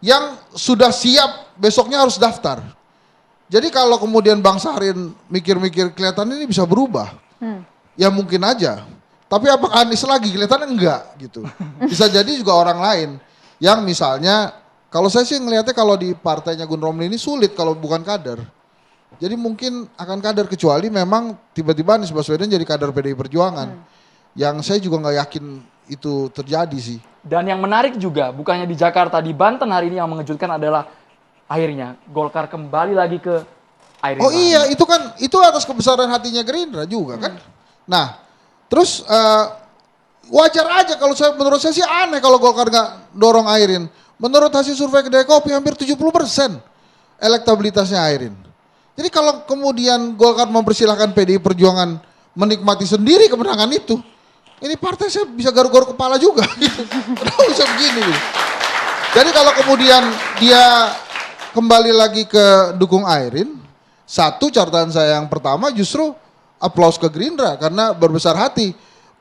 Yang sudah siap besoknya harus daftar. Jadi kalau kemudian Bang Sarin mikir-mikir kelihatan ini bisa berubah. Ya mungkin aja. Tapi apakah Anies lagi? Kelihatannya enggak gitu. Bisa jadi juga orang lain. Yang misalnya, kalau saya sih ngelihatnya kalau di partainya Gun Romli ini sulit kalau bukan kader. Jadi mungkin akan kader kecuali memang tiba-tiba Anies Baswedan jadi kader PDI Perjuangan. Yang saya juga nggak yakin itu terjadi sih. Dan yang menarik juga, bukannya di Jakarta, di Banten hari ini yang mengejutkan adalah akhirnya Golkar kembali lagi ke air. Oh iya, itu kan itu atas kebesaran hatinya Gerindra juga kan. Nah, terus wajar aja kalau menurut saya sih aneh kalau Golkar nggak dorong Airin. Menurut hasil survei Kedai Kopi hampir 70% elektabilitasnya Airin. Jadi kalau kemudian Golkar mempersilahkan PDI Perjuangan menikmati sendiri kemenangan itu, ini partai saya bisa garuk-garuk kepala juga. Kenapa bisa begini? Jadi kalau kemudian dia kembali lagi ke dukung Airin, satu catatan saya yang pertama justru aplaus ke Gerindra karena berbesar hati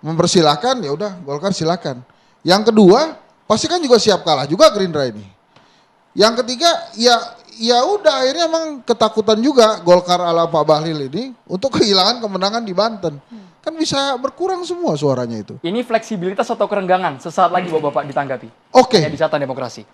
mempersilahkan, ya udah Golkar silakan. Yang kedua pasti kan juga siap kalah juga Gerindra ini. Yang ketiga ya udah akhirnya emang ketakutan juga Golkar ala Pak Bahlil ini untuk kehilangan kemenangan di Banten. Kan bisa berkurang semua suaranya itu. Ini fleksibilitas atau kerenggangan? Sesaat lagi Bapak ditanggapi. Oke. Di Catatan Demokrasi.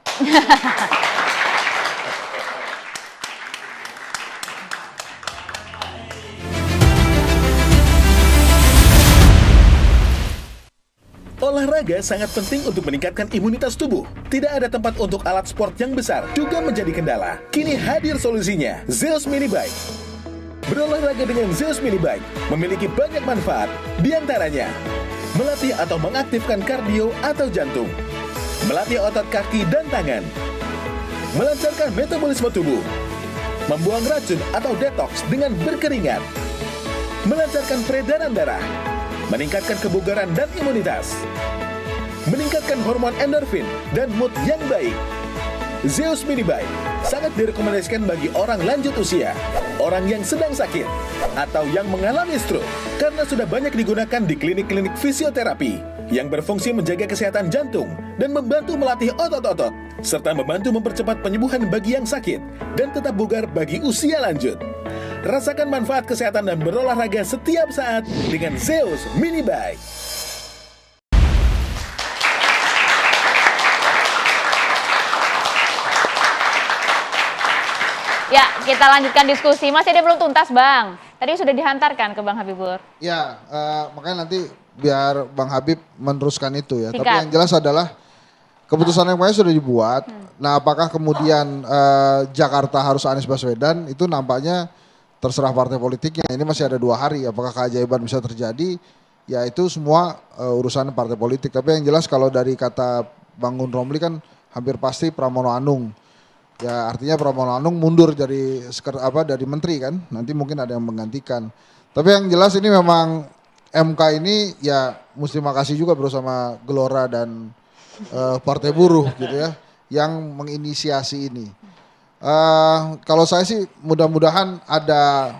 Olahraga sangat penting untuk meningkatkan imunitas tubuh. Tidak ada tempat untuk alat sport yang besar juga menjadi kendala. Kini hadir solusinya, Zeus Mini Bike. Berolahraga dengan Zeus Mini Bike memiliki banyak manfaat, diantaranya melatih atau mengaktifkan kardio atau jantung, melatih otot kaki dan tangan, melancarkan metabolisme tubuh, membuang racun atau detox dengan berkeringat, melancarkan peredaran darah, meningkatkan kebugaran dan imunitas, meningkatkan hormon endorfin dan mood yang baik. Zeus Mini Bike sangat direkomendasikan bagi orang lanjut usia, orang yang sedang sakit, atau yang mengalami stroke karena sudah banyak digunakan di klinik-klinik fisioterapi yang berfungsi menjaga kesehatan jantung dan membantu melatih otot-otot serta membantu mempercepat penyembuhan bagi yang sakit dan tetap bugar bagi usia lanjut. Rasakan manfaat kesehatan dan berolahraga setiap saat dengan Zeus Mini Bike. Ya, kita lanjutkan diskusi. Masih ada belum tuntas, Bang. Tadi sudah dihantarkan ke Bang Habibur. Ya, makanya nanti biar Bang Habib meneruskan itu ya. Tapi Singkat. yang jelas adalah keputusan yang kemarin sudah dibuat. Nah, apakah kemudian Jakarta harus Anies Baswedan, itu nampaknya terserah partai politiknya. Ini masih ada 2 hari. Apakah keajaiban bisa terjadi? Ya itu semua urusan partai politik. Tapi yang jelas kalau dari kata Bang Gun Romli kan hampir pasti Pramono Anung. Ya artinya Pramono Anung mundur dari dari menteri kan. Nanti mungkin ada yang menggantikan. Tapi yang jelas ini memang MK ini ya mesti makasih juga bro sama Gelora dan Partai Buruh gitu ya. Yang menginisiasi ini. Kalau saya sih mudah-mudahan ada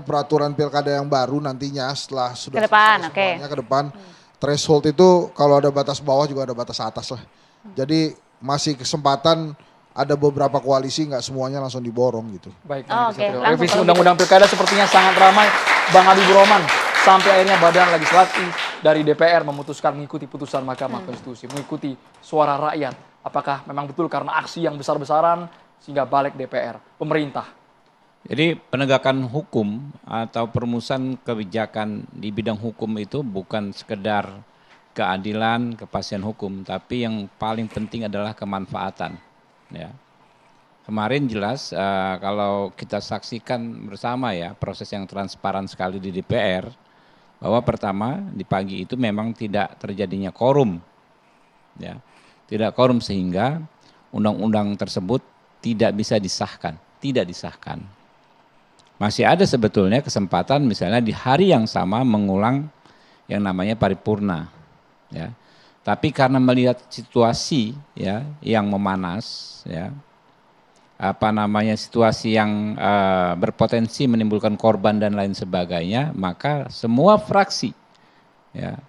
peraturan pilkada yang baru nantinya setelah sudah Ke depan, selesai semuanya ke depan. Threshold itu kalau ada batas bawah juga ada batas atas lah. Jadi masih kesempatan ada beberapa koalisi nggak semuanya langsung diborong gitu. Baik, Oke, langsung revisi kalau undang-undang pilkada sepertinya sangat ramai. Bang Habibur Rahman, sampai akhirnya Badan Legislatif dari DPR memutuskan mengikuti putusan Mahkamah Konstitusi, mengikuti suara rakyat. Apakah memang betul karena aksi yang besar-besaran sehingga balik DPR, pemerintah? Jadi penegakan hukum atau perumusan kebijakan di bidang hukum itu bukan sekedar keadilan, kepastian hukum, tapi yang paling penting adalah kemanfaatan. Ya. Kemarin jelas kalau kita saksikan bersama ya proses yang transparan sekali di DPR, bahwa pertama di pagi itu memang tidak terjadinya quorum, ya, tidak quorum sehingga undang-undang tersebut tidak bisa disahkan, tidak disahkan. Masih ada sebetulnya kesempatan misalnya di hari yang sama mengulang yang namanya paripurna, ya. Tapi karena melihat situasi ya yang memanas, ya, situasi yang berpotensi menimbulkan korban dan lain sebagainya, maka semua fraksi ya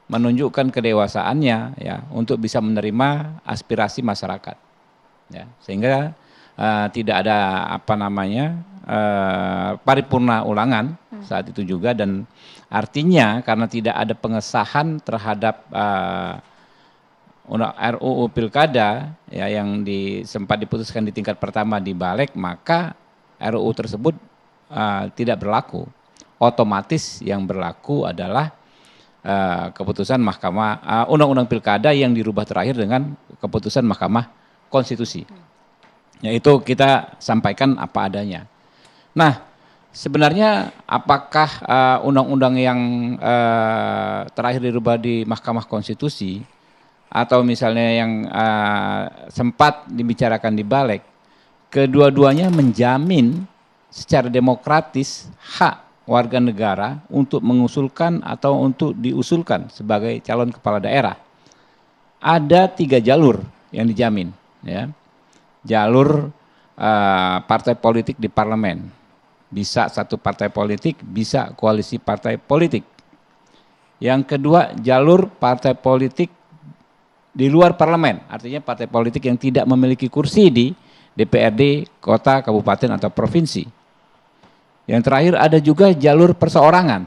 menunjukkan kedewasaannya ya untuk bisa menerima aspirasi masyarakat, ya, sehingga tidak ada paripurna ulangan saat itu juga, dan artinya karena tidak ada pengesahan terhadap RUU Pilkada ya yang sempat diputuskan di tingkat pertama di Balik, maka RUU tersebut tidak berlaku. Otomatis yang berlaku adalah keputusan Mahkamah Undang-Undang Pilkada yang dirubah terakhir dengan keputusan Mahkamah Konstitusi. Yaitu kita sampaikan apa adanya. Nah, sebenarnya apakah undang-undang yang terakhir dirubah di Mahkamah Konstitusi atau misalnya yang sempat dibicarakan di Balik, kedua-duanya menjamin secara demokratis hak warga negara untuk mengusulkan atau untuk diusulkan sebagai calon kepala daerah. Ada 3 jalur yang dijamin, ya. Jalur partai politik di parlemen, bisa satu partai politik, bisa koalisi partai politik. Yang kedua, jalur partai politik di luar parlemen, artinya partai politik yang tidak memiliki kursi di DPRD, kota, kabupaten, atau provinsi. Yang terakhir ada juga jalur perseorangan,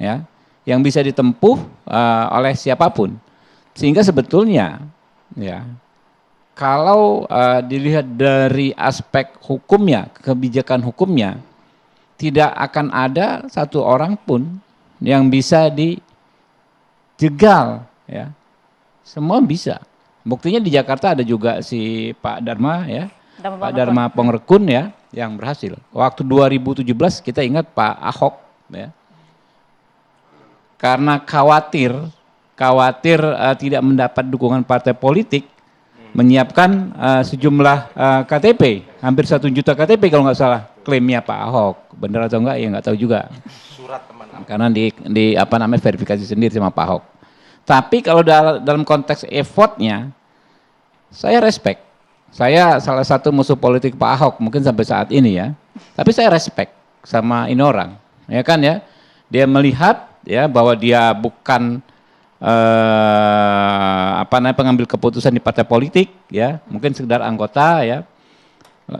ya, yang bisa ditempuh oleh siapapun. Sehingga sebetulnya, ya, kalau dilihat dari aspek hukumnya, kebijakan hukumnya, tidak akan ada satu orang pun yang bisa dijegal, ya. Semua bisa. Buktinya di Jakarta ada juga si Pak Dharma, ya, Pak Dharma Pongrekun, ya, yang berhasil. Waktu 2017 kita ingat Pak Ahok, ya, karena khawatir tidak mendapat dukungan partai politik, menyiapkan sejumlah KTP, hampir 1 juta KTP kalau nggak salah klaimnya Pak Ahok. Benar atau enggak ya nggak tahu juga. Surat teman-teman. Karena verifikasi sendiri sama Pak Ahok. Tapi kalau dalam konteks effortnya, saya respect. Saya salah satu musuh politik Pak Ahok mungkin sampai saat ini ya. Tapi saya respect sama ini orang, ya kan ya. Dia melihat ya bahwa dia bukan pengambil keputusan di partai politik, ya, mungkin sekedar anggota, ya,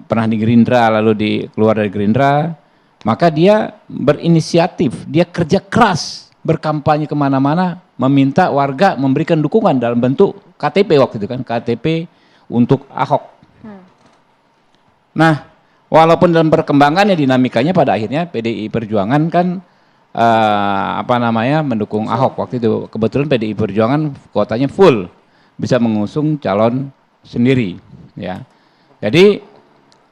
pernah di Gerindra lalu keluar dari Gerindra, maka dia berinisiatif, dia kerja keras, berkampanye kemana-mana, meminta warga memberikan dukungan dalam bentuk KTP waktu itu kan, KTP untuk Ahok. Nah, Walaupun dalam perkembangannya dinamikanya pada akhirnya PDI Perjuangan kan mendukung Ahok waktu itu. Kebetulan PDI Perjuangan kuotanya full bisa mengusung calon sendiri, ya. Jadi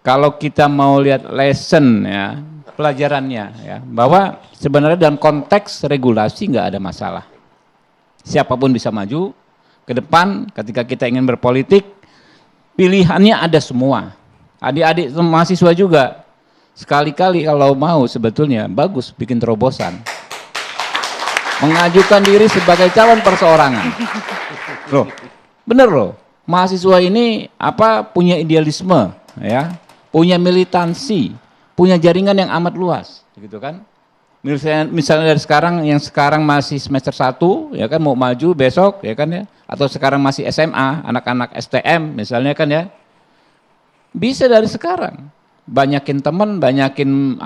kalau kita mau lihat lesson, ya, pelajarannya, ya, bahwa sebenarnya dalam konteks regulasi nggak ada masalah. Siapapun bisa maju ke depan. Ketika kita ingin berpolitik, pilihannya ada semua. Adik-adik mahasiswa juga sekali-kali kalau mau sebetulnya bagus bikin terobosan, mengajukan diri sebagai calon perseorangan. Loh, bener loh, mahasiswa ini punya idealisme, ya, punya militansi, punya jaringan yang amat luas, gitu kan? Misalnya dari sekarang yang sekarang masih semester 1, ya kan, mau maju besok, ya kan, ya, atau sekarang masih SMA, anak-anak STM misalnya kan, ya, bisa dari sekarang banyakin teman, banyakin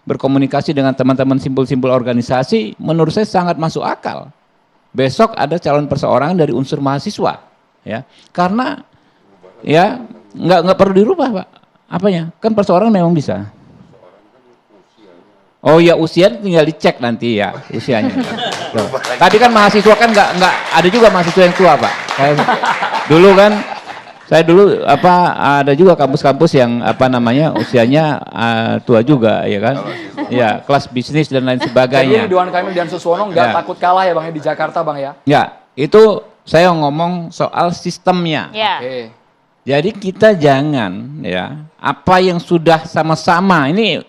berkomunikasi dengan teman-teman simbol-simbol organisasi, menurut saya sangat masuk akal. Besok ada calon perseorangan dari unsur mahasiswa, ya, karena ya nggak perlu dirubah, Pak. Apanya? Kan perseorangan memang bisa. Oh ya, usia tinggal dicek nanti ya usianya. Loh. Tapi kan mahasiswa kan nggak ada juga mahasiswa yang tua, Pak. Saya dulu ada juga kampus-kampus yang usianya tua juga, ya kan? Ya, kelas bisnis dan lain sebagainya. Jadi Ridwan Kamil dan Suswono nggak takut kalah ya Bang ya di Jakarta, Bang ya? Ya, itu saya ngomong soal sistemnya. Ya. Oke. Jadi kita jangan, ya, apa yang sudah sama-sama, ini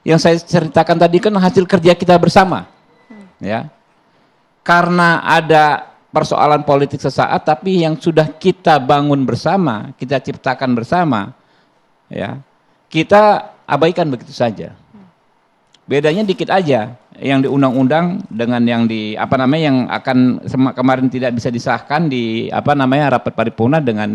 yang saya ceritakan tadi kan hasil kerja kita bersama, ya. Karena ada persoalan politik sesaat, tapi yang sudah kita bangun bersama, kita ciptakan bersama, ya, kita abaikan begitu saja. Bedanya dikit aja, yang di undang-undang dengan yang di yang akan kemarin tidak bisa disahkan di rapat paripurna dengan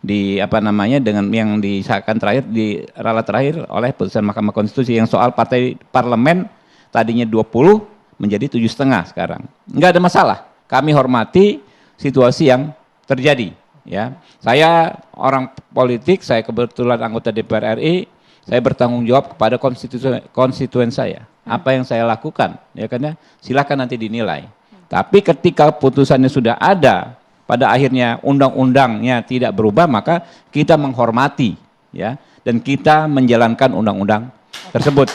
dengan yang disahkan terakhir di ralat terakhir oleh putusan Mahkamah Konstitusi yang soal partai parlemen tadinya 20 menjadi 7,5 sekarang. Enggak ada masalah. Kami hormati situasi yang terjadi, ya. Saya orang politik, saya kebetulan anggota DPR RI, saya bertanggung jawab kepada konstituen saya. Apa yang saya lakukan, ya kan, ya, silakan nanti dinilai. Tapi ketika putusannya sudah ada, pada akhirnya undang-undangnya tidak berubah, maka kita menghormati, ya, dan kita menjalankan undang-undang tersebut.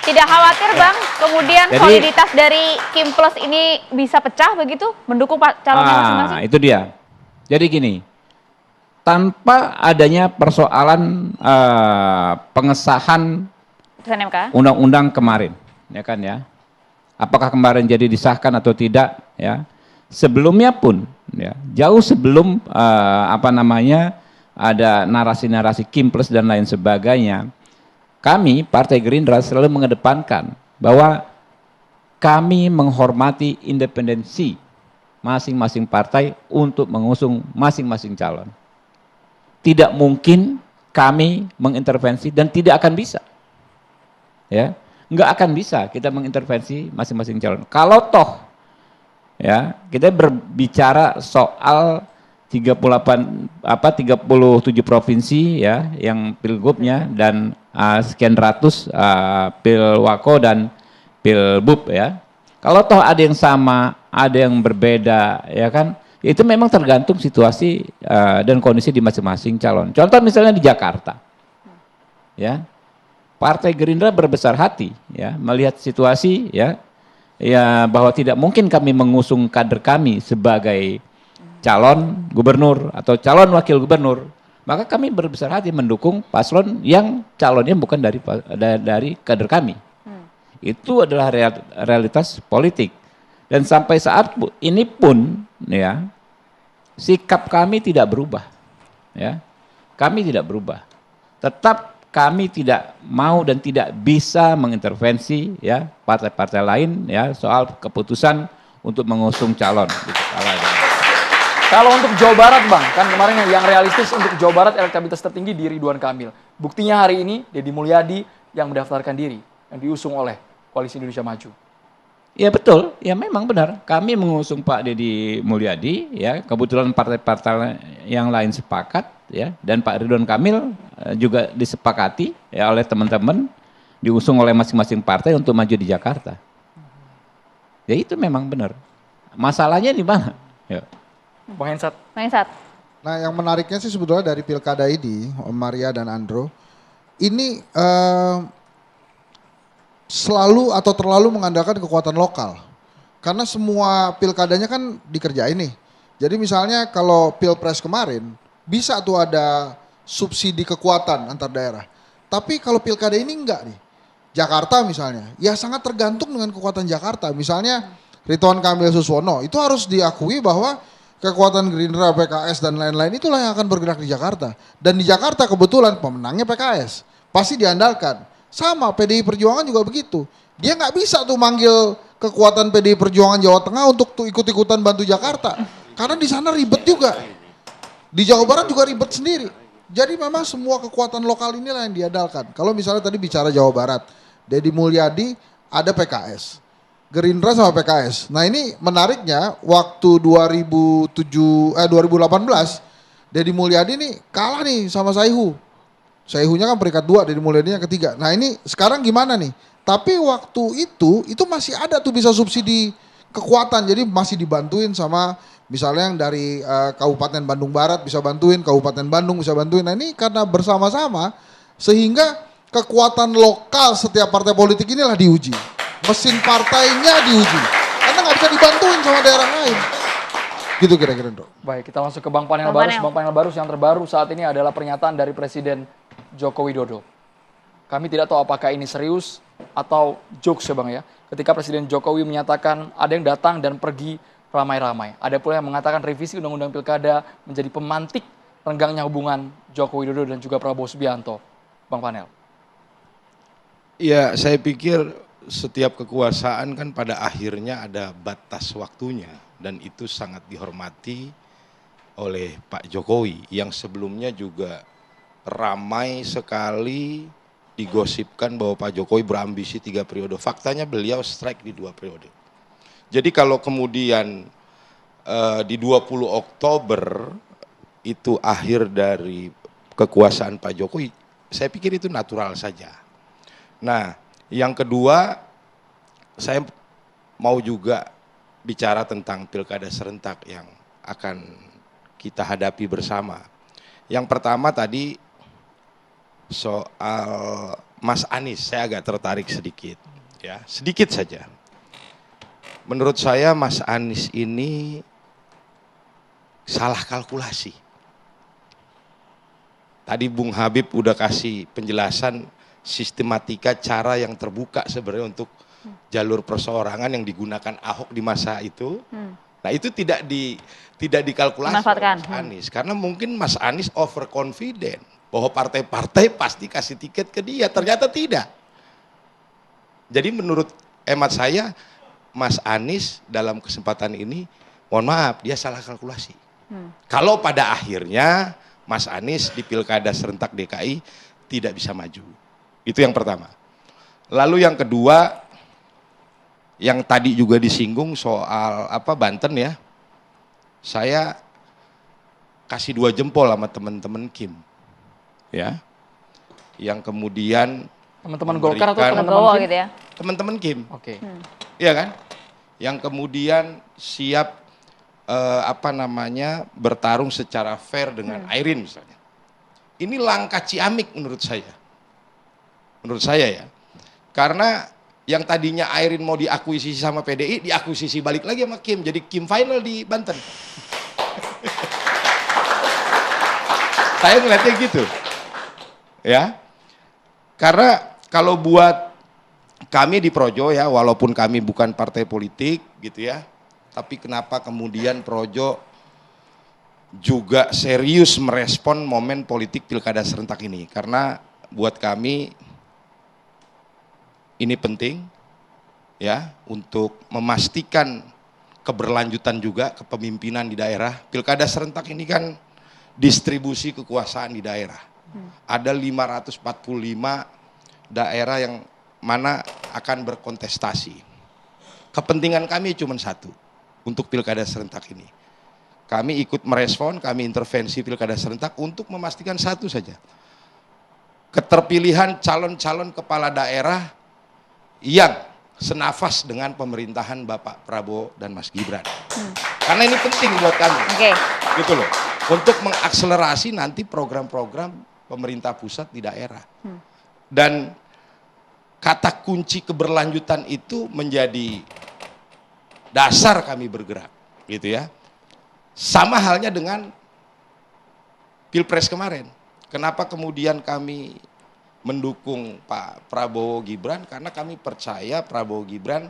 Tidak khawatir Bang, kemudian soliditas dari Kim Plus ini bisa pecah begitu, mendukung calonnya masing-masing? Itu dia. Jadi gini, tanpa adanya persoalan pengesahan undang-undang kemarin, ya kan, ya, apakah kemarin jadi disahkan atau tidak, ya, sebelumnya pun, ya, jauh sebelum ada narasi-narasi Kim Plus dan lain sebagainya, kami Partai Gerindra selalu mengedepankan bahwa kami menghormati independensi masing-masing partai untuk mengusung masing-masing calon. Tidak mungkin kami mengintervensi dan tidak akan bisa, ya, nggak akan bisa kita mengintervensi masing-masing calon. Kalau toh, ya, kita berbicara soal 37 provinsi, ya, yang pilgubnya dan sekian ratus pilwako dan pilbub, ya. Kalau toh ada yang sama, ada yang berbeda, ya kan, itu memang tergantung situasi dan kondisi di masing-masing calon. Contoh misalnya di Jakarta, ya, Partai Gerindra berbesar hati, ya, melihat situasi, ya, bahwa tidak mungkin kami mengusung kader kami sebagai calon gubernur atau calon wakil gubernur, maka kami berbesar hati mendukung paslon yang calonnya bukan dari kader kami. Itu adalah realitas politik. Dan sampai saat ini pun, ya, sikap kami tidak berubah, ya. Kami tidak berubah. Tetap kami tidak mau dan tidak bisa mengintervensi, ya, partai-partai lain, ya, soal keputusan untuk mengusung calon. Kalau untuk Jawa Barat, Bang, kan kemarin yang realistis untuk Jawa Barat elektabilitas tertinggi di Ridwan Kamil. Buktinya hari ini Deddy Mulyadi yang mendaftarkan diri, yang diusung oleh Koalisi Indonesia Maju. Ya betul, ya memang benar. Kami mengusung Pak Deddy Mulyadi, ya kebetulan partai-partai yang lain sepakat, ya dan Pak Ridwan Kamil juga disepakati ya oleh teman-teman, diusung oleh masing-masing partai untuk maju di Jakarta. Ya itu memang benar. Masalahnya di mana? Ya. Bang Hensat. Bang Hensat. Nah yang menariknya sih sebetulnya dari pilkada ini, Om Maria dan Andro, ini selalu atau terlalu mengandalkan kekuatan lokal. Karena semua pilkadanya kan dikerjain nih. Jadi misalnya kalau pilpres kemarin, bisa tuh ada subsidi kekuatan antar daerah. Tapi kalau pilkada ini enggak nih. Jakarta misalnya, ya sangat tergantung dengan kekuatan Jakarta. Misalnya Ridwan Kamil Suswono, itu harus diakui bahwa kekuatan Gerindra, PKS dan lain-lain itulah yang akan bergerak di Jakarta. Dan di Jakarta kebetulan pemenangnya PKS, pasti diandalkan. Sama PDI Perjuangan juga begitu. Dia nggak bisa tuh manggil kekuatan PDI Perjuangan Jawa Tengah untuk tuh ikut-ikutan bantu Jakarta. Karena di sana ribet juga. Di Jawa Barat juga ribet sendiri. Jadi memang semua kekuatan lokal inilah yang diandalkan. Kalau misalnya tadi bicara Jawa Barat, Deddy Mulyadi ada PKS. Gerindra sama PKS. Nah ini menariknya waktu 2018 Deddy Mulyadi nih kalah nih sama Saihu. Saihunya kan peringkat 2, Deddy Mulyadi yang ketiga. Nah ini sekarang gimana nih? Tapi waktu itu masih ada tuh bisa subsidi kekuatan. Jadi masih dibantuin sama misalnya yang dari Kabupaten Bandung Barat bisa bantuin, Kabupaten Bandung bisa bantuin. Nah ini karena bersama-sama sehingga kekuatan lokal setiap partai politik inilah diuji. Mesin partainya diuji. Karena nggak bisa dibantuin sama daerah lain. Gitu kira-kira, Bro. Baik, kita langsung ke Bang Panel Barus. Bang Panel Barus yang terbaru saat ini adalah pernyataan dari Presiden Joko Widodo. Kami tidak tahu apakah ini serius atau jokes ya Bang ya. Ketika Presiden Jokowi menyatakan ada yang datang dan pergi ramai-ramai. Ada pula yang mengatakan revisi Undang-Undang Pilkada menjadi pemantik renggangnya hubungan Joko Widodo dan juga Prabowo Subianto. Bang Panel. Ya, saya pikir setiap kekuasaan kan pada akhirnya ada batas waktunya. Dan itu sangat dihormati oleh Pak Jokowi yang sebelumnya juga ramai sekali digosipkan bahwa Pak Jokowi berambisi 3 periode. Faktanya beliau strike di 2 periode. Jadi kalau kemudian di 20 Oktober itu akhir dari kekuasaan Pak Jokowi, saya pikir itu natural saja. Nah, yang kedua, saya mau juga bicara tentang pilkada serentak yang akan kita hadapi bersama. Yang pertama tadi soal Mas Anies, saya agak tertarik sedikit, ya sedikit saja. Menurut saya Mas Anies ini salah kalkulasi. Tadi Bung Habib udah kasih penjelasan sistematika cara yang terbuka sebenarnya untuk jalur perseorangan yang digunakan Ahok di masa itu. Nah itu tidak dikalkulasi oleh Mas Anies. Karena mungkin Mas Anies overconfident bahwa partai-partai pasti kasih tiket ke dia. Ternyata tidak. Jadi menurut hemat saya, Mas Anies dalam kesempatan ini, mohon maaf, dia salah kalkulasi. Kalau pada akhirnya Mas Anies di Pilkada Serentak DKI tidak bisa maju. Itu yang pertama. Lalu yang kedua, yang tadi juga disinggung soal Banten ya. Saya kasih 2 jempol sama teman-teman Kim. Ya. Yang kemudian teman-teman Golkar atau teman-teman Kim? Gitu ya. Teman-teman Kim. Oke. Iya kan? Yang kemudian siap bertarung secara fair dengan Airin misalnya. Ini langkah ciamik menurut saya. Menurut saya ya. Karena yang tadinya Airin mau diakuisisi sama PDI, diakuisisi balik lagi sama Kim. Jadi Kim final di Banten. Saya ngeliatnya gitu. Ya. Karena kalau buat kami di Projo ya, walaupun kami bukan partai politik gitu ya, tapi kenapa kemudian Projo juga serius merespon momen politik Pilkada Serentak ini. Karena buat kami ini penting ya untuk memastikan keberlanjutan juga kepemimpinan di daerah. Pilkada Serentak ini kan distribusi kekuasaan di daerah. Ada 545 daerah yang mana akan berkontestasi. kepentingan kami cuma satu untuk pilkada serentak ini. Kami ikut merespon, kami intervensi pilkada serentak untuk memastikan satu saja. Keterpilihan calon-calon kepala daerah yang senafas dengan pemerintahan Bapak Prabowo dan Mas Gibran. Karena ini penting buat kami. Gitu loh. Untuk mengakselerasi nanti program-program pemerintah pusat di daerah. Dan kata kunci keberlanjutan itu menjadi dasar kami bergerak, gitu ya. Sama halnya dengan Pilpres kemarin. Kenapa kemudian kami mendukung Pak Prabowo Gibran? Karena kami percaya Prabowo Gibran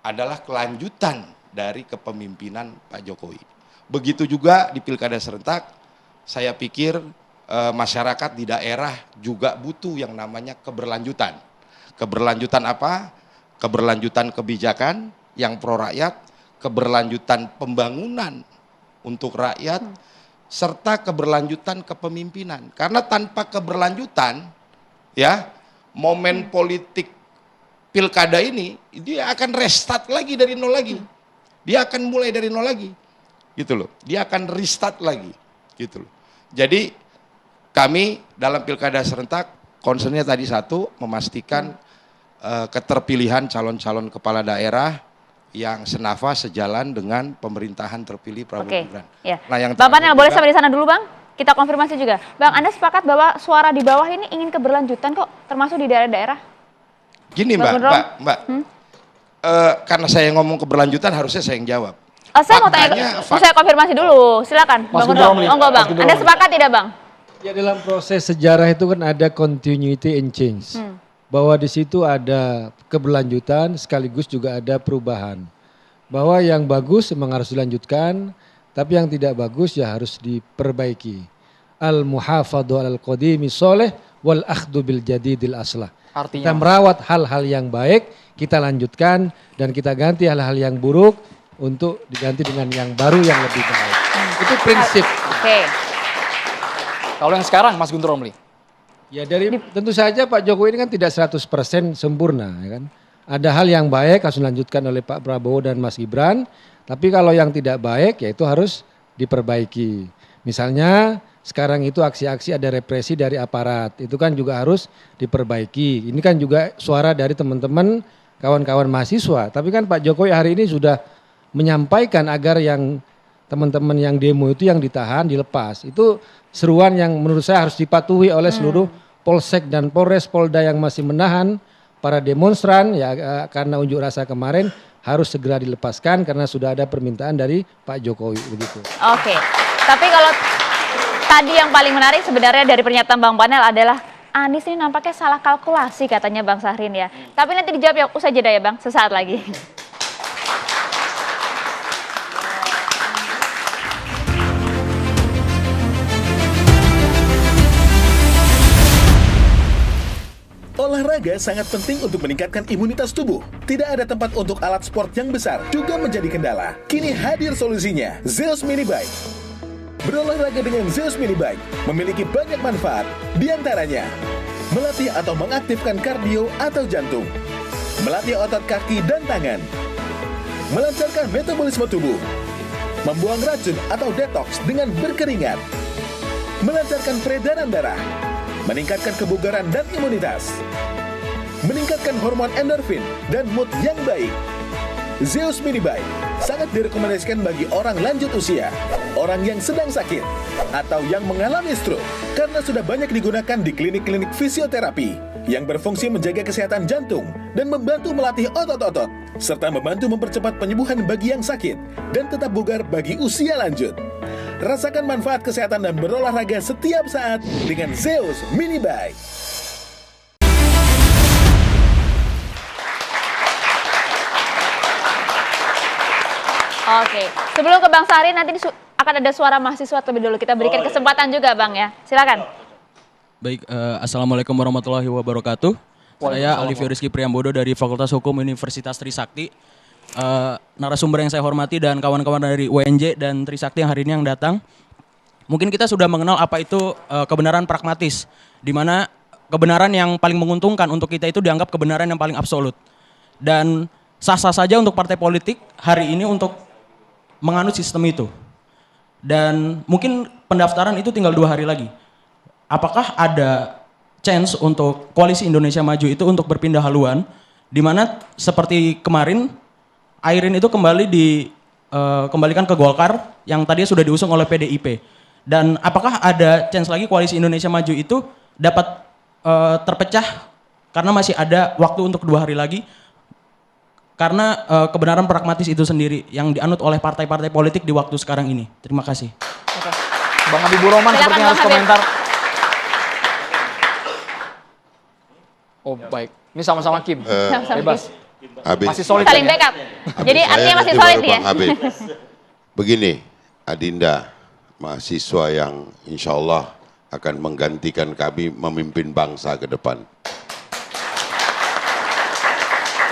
adalah kelanjutan dari kepemimpinan Pak Jokowi. Begitu juga di Pilkada serentak, saya pikir masyarakat di daerah juga butuh yang namanya keberlanjutan. Keberlanjutan apa? Keberlanjutan kebijakan yang pro rakyat, keberlanjutan pembangunan untuk rakyat, serta keberlanjutan kepemimpinan. Karena tanpa keberlanjutan, ya, momen politik pilkada ini, dia akan restart lagi dari nol lagi. Dia akan mulai dari nol lagi, gitu loh. Dia akan restart lagi, gitu loh. Jadi kami dalam pilkada serentak, concernnya tadi satu, memastikan keterpilihan calon-calon kepala daerah yang senafas sejalan dengan pemerintahan terpilih Prabowo Gibran. Ya. Nah, yang Bang Panel boleh sampai di sana dulu Bang? Kita konfirmasi juga. Bang, Anda sepakat bahwa suara di bawah ini ingin keberlanjutan kok, termasuk di daerah-daerah? Gini Mbak, karena saya ngomong keberlanjutan harusnya saya yang jawab. Saya mau tanya, saya konfirmasi dulu. Silakan, Bang Gundrom. Enggak Bang, Anda sepakat tidak Bang? Ya, dalam proses sejarah itu kan ada continuity and change. Bahwa di situ ada keberlanjutan sekaligus juga ada perubahan. Bahwa yang bagus memang harus dilanjutkan, tapi yang tidak bagus ya harus diperbaiki. Al-muhafadhu alal qadimi soleh wal akhdu bil jadidil aslah. Artinya, kita merawat hal-hal yang baik, kita lanjutkan dan kita ganti hal-hal yang buruk untuk diganti dengan yang baru yang lebih baik. Itu prinsip. Kalau yang sekarang Mas Guntur Romli? Ya tentu saja Pak Jokowi ini kan tidak 100% sempurna, ya kan. Ada hal yang baik harus dilanjutkan oleh Pak Prabowo dan Mas Gibran, tapi kalau yang tidak baik ya itu harus diperbaiki. Misalnya sekarang itu aksi-aksi ada represi dari aparat, itu kan juga harus diperbaiki. Ini kan juga suara dari teman-teman kawan-kawan mahasiswa, tapi kan Pak Jokowi hari ini sudah menyampaikan agar yang teman-teman yang demo itu yang ditahan dilepas. Itu seruan yang menurut saya harus dipatuhi oleh seluruh Polsek dan Polres Polda yang masih menahan para demonstran ya karena unjuk rasa kemarin harus segera dilepaskan karena sudah ada permintaan dari Pak Jokowi begitu. Oke. Tapi kalau tadi yang paling menarik sebenarnya dari pernyataan Bang Panel adalah Anies ini nampaknya salah kalkulasi katanya Bang Syahrin ya. Tapi nanti dijawab ya usai jeda ya Bang, sesaat lagi. Olahraga sangat penting untuk meningkatkan imunitas tubuh. Tidak ada tempat untuk alat sport yang besar juga menjadi kendala. Kini hadir solusinya, Zeus Mini Bike. Berolahraga dengan Zeus Mini Bike memiliki banyak manfaat, diantaranya melatih atau mengaktifkan kardio atau jantung, melatih otot kaki dan tangan, melancarkan metabolisme tubuh, membuang racun atau detox dengan berkeringat, melancarkan peredaran darah, meningkatkan kebugaran dan imunitas, meningkatkan hormon endorfin dan mood yang baik. Zeus Mini Bike sangat direkomendasikan bagi orang lanjut usia, orang yang sedang sakit, atau yang mengalami stroke karena sudah banyak digunakan di klinik-klinik fisioterapi yang berfungsi menjaga kesehatan jantung dan membantu melatih otot-otot, serta membantu mempercepat penyembuhan bagi yang sakit dan tetap bugar bagi usia lanjut. Rasakan manfaat kesehatan dan berolahraga setiap saat dengan Zeus Mini Bike. Oke, sebelum ke Bang Syahrin nanti akan ada suara mahasiswa terlebih dulu. Kita berikan kesempatan juga Bang ya, silakan. Baik, Assalamualaikum warahmatullahi wabarakatuh. Saya Alivio Rizky Priambodo dari Fakultas Hukum Universitas Trisakti. Narasumber yang saya hormati dan kawan-kawan dari UNJ dan Trisakti yang hari ini yang datang. Mungkin kita sudah mengenal apa itu kebenaran pragmatis, di mana kebenaran yang paling menguntungkan untuk kita itu dianggap kebenaran yang paling absolut. Dan sah-sah saja untuk partai politik hari ini untuk menganut sistem itu. Dan mungkin pendaftaran itu tinggal 2 hari lagi. Apakah ada chance untuk Koalisi Indonesia Maju itu untuk berpindah haluan, di mana seperti kemarin Airin itu kembali kembalikan ke Golkar yang tadinya sudah diusung oleh PDIP. Dan apakah ada chance lagi Koalisi Indonesia Maju itu dapat terpecah karena masih ada waktu untuk 2 hari lagi, karena kebenaran pragmatis itu sendiri yang dianut oleh partai-partai politik di waktu sekarang ini. Terima kasih. Oke. Bang Habibur Rahman Silakan, sepertinya Bang harus Habib. komentar. Oh baik, ini sama-sama Kim. Sama-sama Bebas. Habib. Masih solid. Saling kan ya? backup. Jadi Saya artinya masih nanti solid baru ya? Bang Habib. Begini, Adinda, mahasiswa yang insya Allah akan menggantikan kami memimpin bangsa ke depan.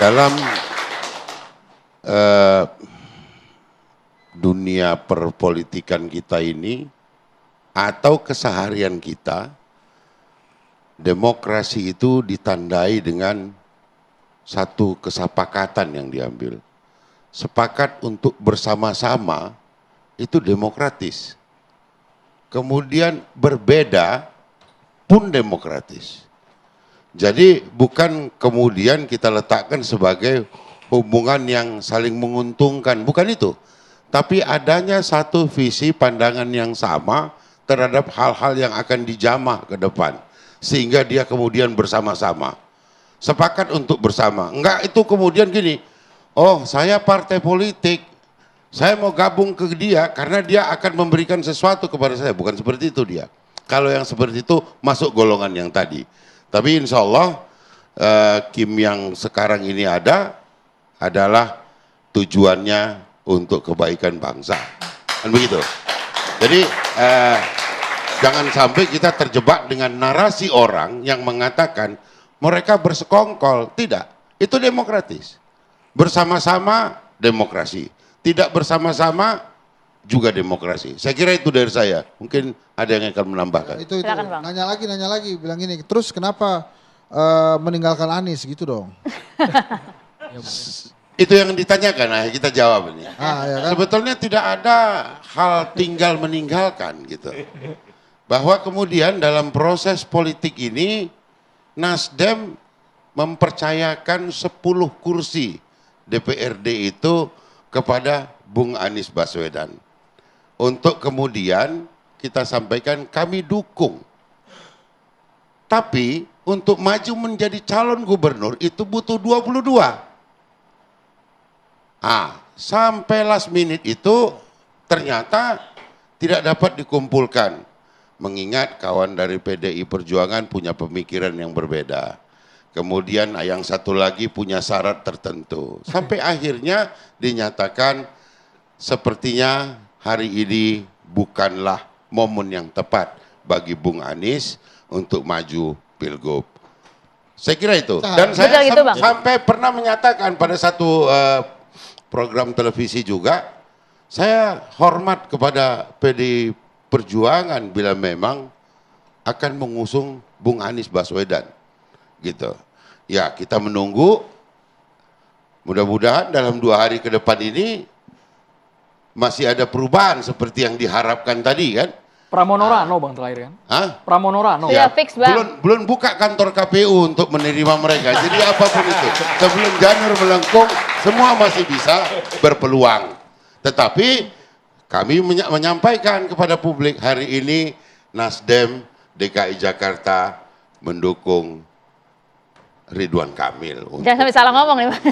Dalam dunia perpolitikan kita ini atau keseharian kita, demokrasi itu ditandai dengan satu kesepakatan yang diambil. Sepakat untuk bersama-sama itu demokratis. Kemudian berbeda pun demokratis. Jadi bukan kemudian kita letakkan sebagai hubungan yang saling menguntungkan, bukan itu. Tapi adanya satu visi pandangan yang sama terhadap hal-hal yang akan dijamah ke depan. Sehingga dia kemudian bersama-sama. Sepakat untuk bersama. Enggak itu kemudian gini, oh saya partai politik, saya mau gabung ke dia karena dia akan memberikan sesuatu kepada saya. Bukan seperti itu dia. Kalau yang seperti itu masuk golongan yang tadi. Tapi insya Allah Kim yang sekarang ini adalah tujuannya untuk kebaikan bangsa. Kan begitu. Jadi jangan sampai kita terjebak dengan narasi orang yang mengatakan mereka bersekongkol. Tidak, itu demokratis. Bersama-sama demokrasi. Tidak bersama-sama juga demokrasi. Saya kira itu dari saya. Mungkin ada yang akan menambahkan. Itu Silakan, Bang. nanya lagi bilang gini, terus kenapa meninggalkan Anies gitu dong? Itu yang ditanyakan, nah kita jawab ini. Ya kan? Sebetulnya tidak ada hal tinggal meninggalkan gitu. Bahwa kemudian dalam proses politik ini Nasdem mempercayakan 10 kursi DPRD itu kepada Bung Anies Baswedan. Untuk kemudian kita sampaikan kami dukung. Tapi untuk maju menjadi calon gubernur itu butuh 22. Sampai last minute itu ternyata tidak dapat dikumpulkan. Mengingat kawan dari PDI Perjuangan punya pemikiran yang berbeda. Kemudian yang satu lagi punya syarat tertentu. Sampai akhirnya dinyatakan sepertinya hari ini bukanlah momen yang tepat bagi Bung Anies untuk maju Pilgub. Saya kira itu. Dan saya Betul gitu, Bang. sampai pernah menyatakan pada satu program televisi juga, saya hormat kepada PDI Perjuangan bila memang akan mengusung Bung Anies Baswedan. Gitu. Ya, kita menunggu. Mudah-mudahan dalam 2 hari ke depan ini masih ada perubahan seperti yang diharapkan tadi kan. Pramono Rano Bang terakhir kan? Pramono Rano. Sudah fix, Bang. Belum buka kantor KPU untuk menerima mereka. Jadi apapun itu, sebelum janur melengkung, semua masih bisa berpeluang. Tetapi kami menyampaikan kepada publik hari ini Nasdem DKI Jakarta mendukung Ridwan Kamil. Jangan sampai salah ngomong nih, Bang.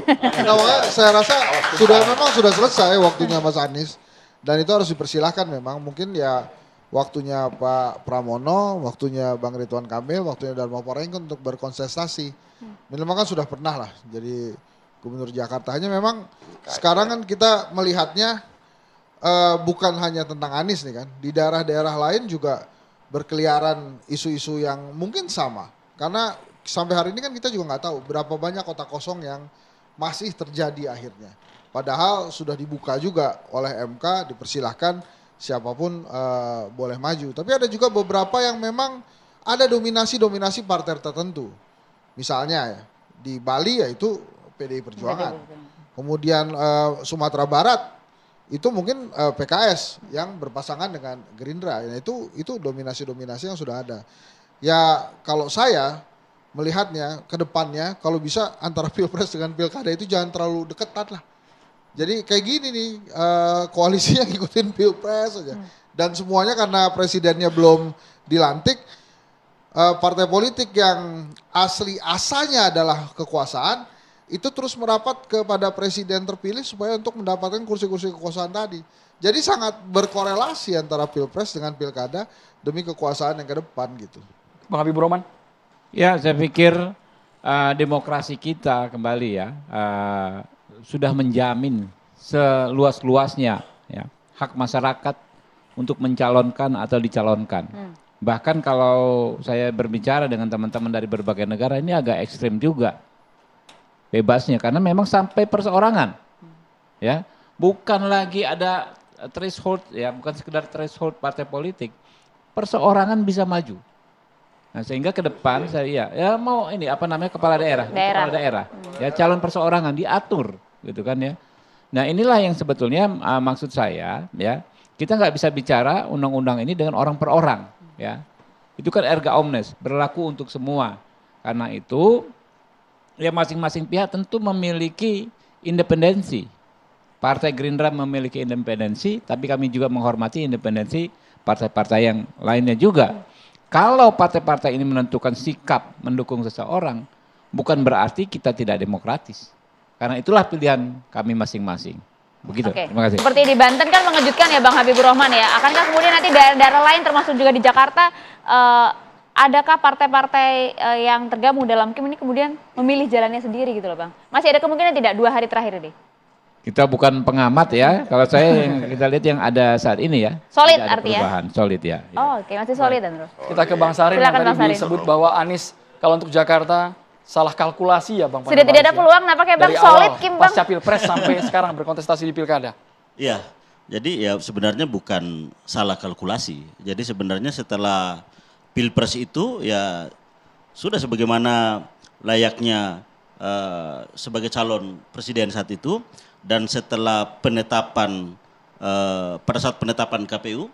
Nah, saya rasa memang sudah selesai waktunya Mas Anies. Dan itu harus dipersilahkan memang. Mungkin ya waktunya Pak Pramono, waktunya Bang Ridwan Kamil, waktunya Dharma Porengko untuk berkonsentrasi. Minimal kan sudah pernah lah jadi Gubernur Jakarta. Hanya memang sekarang kan kita melihatnya bukan hanya tentang Anies nih kan. Di daerah-daerah lain juga berkeliaran isu-isu yang mungkin sama. Karena sampai hari ini kan kita juga nggak tahu berapa banyak kota kosong yang masih terjadi akhirnya. Padahal sudah dibuka juga oleh MK, dipersilahkan siapapun boleh maju. Tapi ada juga beberapa yang memang ada dominasi-dominasi partai tertentu. Misalnya ya, di Bali yaitu PDI Perjuangan. Kemudian Sumatera Barat itu mungkin PKS yang berpasangan dengan Gerindra. Ya, itu dominasi-dominasi yang sudah ada. Ya kalau saya melihatnya ke depannya kalau bisa antara Pilpres dengan Pilkada itu jangan terlalu deketan lah. Jadi kayak gini nih koalisi yang ngikutin Pilpres aja. Dan semuanya karena presidennya belum dilantik, partai politik yang asli asalnya adalah kekuasaan itu terus merapat kepada presiden terpilih supaya untuk mendapatkan kursi-kursi kekuasaan tadi. Jadi sangat berkorelasi antara Pilpres dengan Pilkada demi kekuasaan yang ke depan gitu. Bang Habibur Rahman? Ya, saya pikir demokrasi kita kembali ya sudah menjamin seluas-luasnya ya hak masyarakat untuk mencalonkan atau dicalonkan. Bahkan kalau saya berbicara dengan teman-teman dari berbagai negara ini agak ekstrim juga bebasnya karena memang sampai perseorangan. Ya, bukan lagi ada threshold ya, bukan sekedar threshold partai politik. Perseorangan bisa maju. Nah, sehingga ke depan saya ya mau ini apa namanya kepala daerah. Ya calon perseorangan diatur gitu kan ya. Nah, inilah yang sebetulnya maksud saya ya. Kita nggak bisa bicara undang-undang ini dengan orang per orang ya. Itu kan erga omnes, berlaku untuk semua. Karena itu ya masing-masing pihak tentu memiliki independensi. Partai Gerindra memiliki independensi, tapi kami juga menghormati independensi partai-partai yang lainnya juga. Kalau partai-partai ini menentukan sikap mendukung seseorang, bukan berarti kita tidak demokratis. Karena itulah pilihan kami masing-masing. Begitu, terima kasih. Seperti di Banten kan mengejutkan ya Bang Habibur Rahman ya. Akankah kemudian nanti daerah-daerah lain termasuk juga di Jakarta, adakah partai-partai yang tergabung dalam KIM ini kemudian memilih jalannya sendiri gitu loh Bang? Masih ada kemungkinan tidak 2 hari terakhir ini? Kita bukan pengamat ya, kalau saya yang kita lihat yang ada saat ini ya. Solid ada artinya? Perubahan, solid ya. Oh, oke, masih solid dan terus. Kita ke Bang Sarin yang tadi disebut bahwa Anies kalau untuk Jakarta salah kalkulasi ya Bang. Sudah tidak ada peluang, nampaknya Bang solid Kim Bang. Pasca Pilpres sampai sekarang berkontestasi di Pilkada. Iya, jadi ya sebenarnya bukan salah kalkulasi. Jadi sebenarnya setelah Pilpres itu ya sudah sebagaimana layaknya sebagai calon presiden saat itu, dan setelah penetapan pada saat penetapan KPU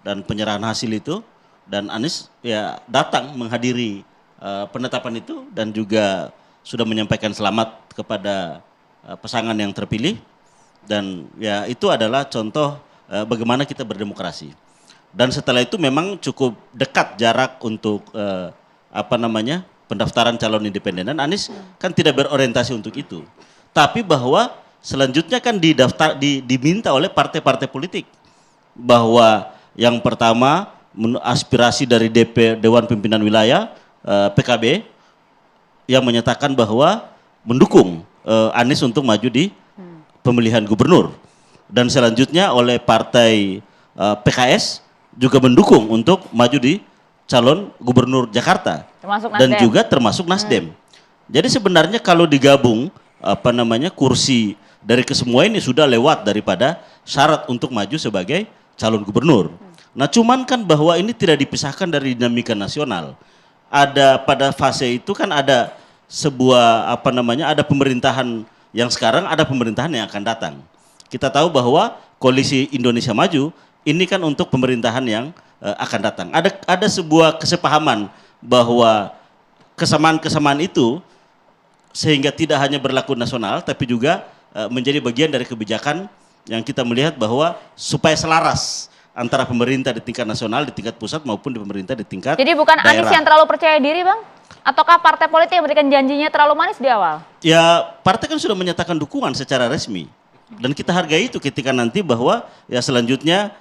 dan penyerahan hasil itu, dan Anies ya datang menghadiri penetapan itu dan juga sudah menyampaikan selamat kepada pasangan yang terpilih, dan ya itu adalah contoh bagaimana kita berdemokrasi. Dan setelah itu memang cukup dekat jarak untuk pendaftaran calon independen, dan Anies kan tidak berorientasi untuk itu. Tapi bahwa selanjutnya kan diminta oleh partai-partai politik bahwa yang pertama aspirasi dari Dewan Pimpinan Wilayah PKB yang menyatakan bahwa mendukung Anies untuk maju di pemilihan gubernur, dan selanjutnya oleh partai PKS juga mendukung untuk maju di calon gubernur Jakarta, dan juga termasuk Nasdem. Jadi sebenarnya kalau digabung kursi dari kesemua ini sudah lewat daripada syarat untuk maju sebagai calon gubernur. Nah, cuman kan bahwa ini tidak dipisahkan dari dinamika nasional. Ada pada fase itu kan ada sebuah ada pemerintahan yang sekarang, ada pemerintahan yang akan datang. Kita tahu bahwa Koalisi Indonesia Maju ini kan untuk pemerintahan yang akan datang. Ada sebuah kesepahaman bahwa kesamaan-kesamaan itu sehingga tidak hanya berlaku nasional tapi juga menjadi bagian dari kebijakan yang kita melihat bahwa supaya selaras antara pemerintah di tingkat nasional, di tingkat pusat maupun di pemerintah di tingkat daerah. Jadi bukan Anies yang terlalu percaya diri Bang? Ataukah partai politik yang memberikan janjinya terlalu manis di awal? Ya, partai kan sudah menyatakan dukungan secara resmi. Dan kita hargai itu ketika nanti bahwa ya selanjutnya,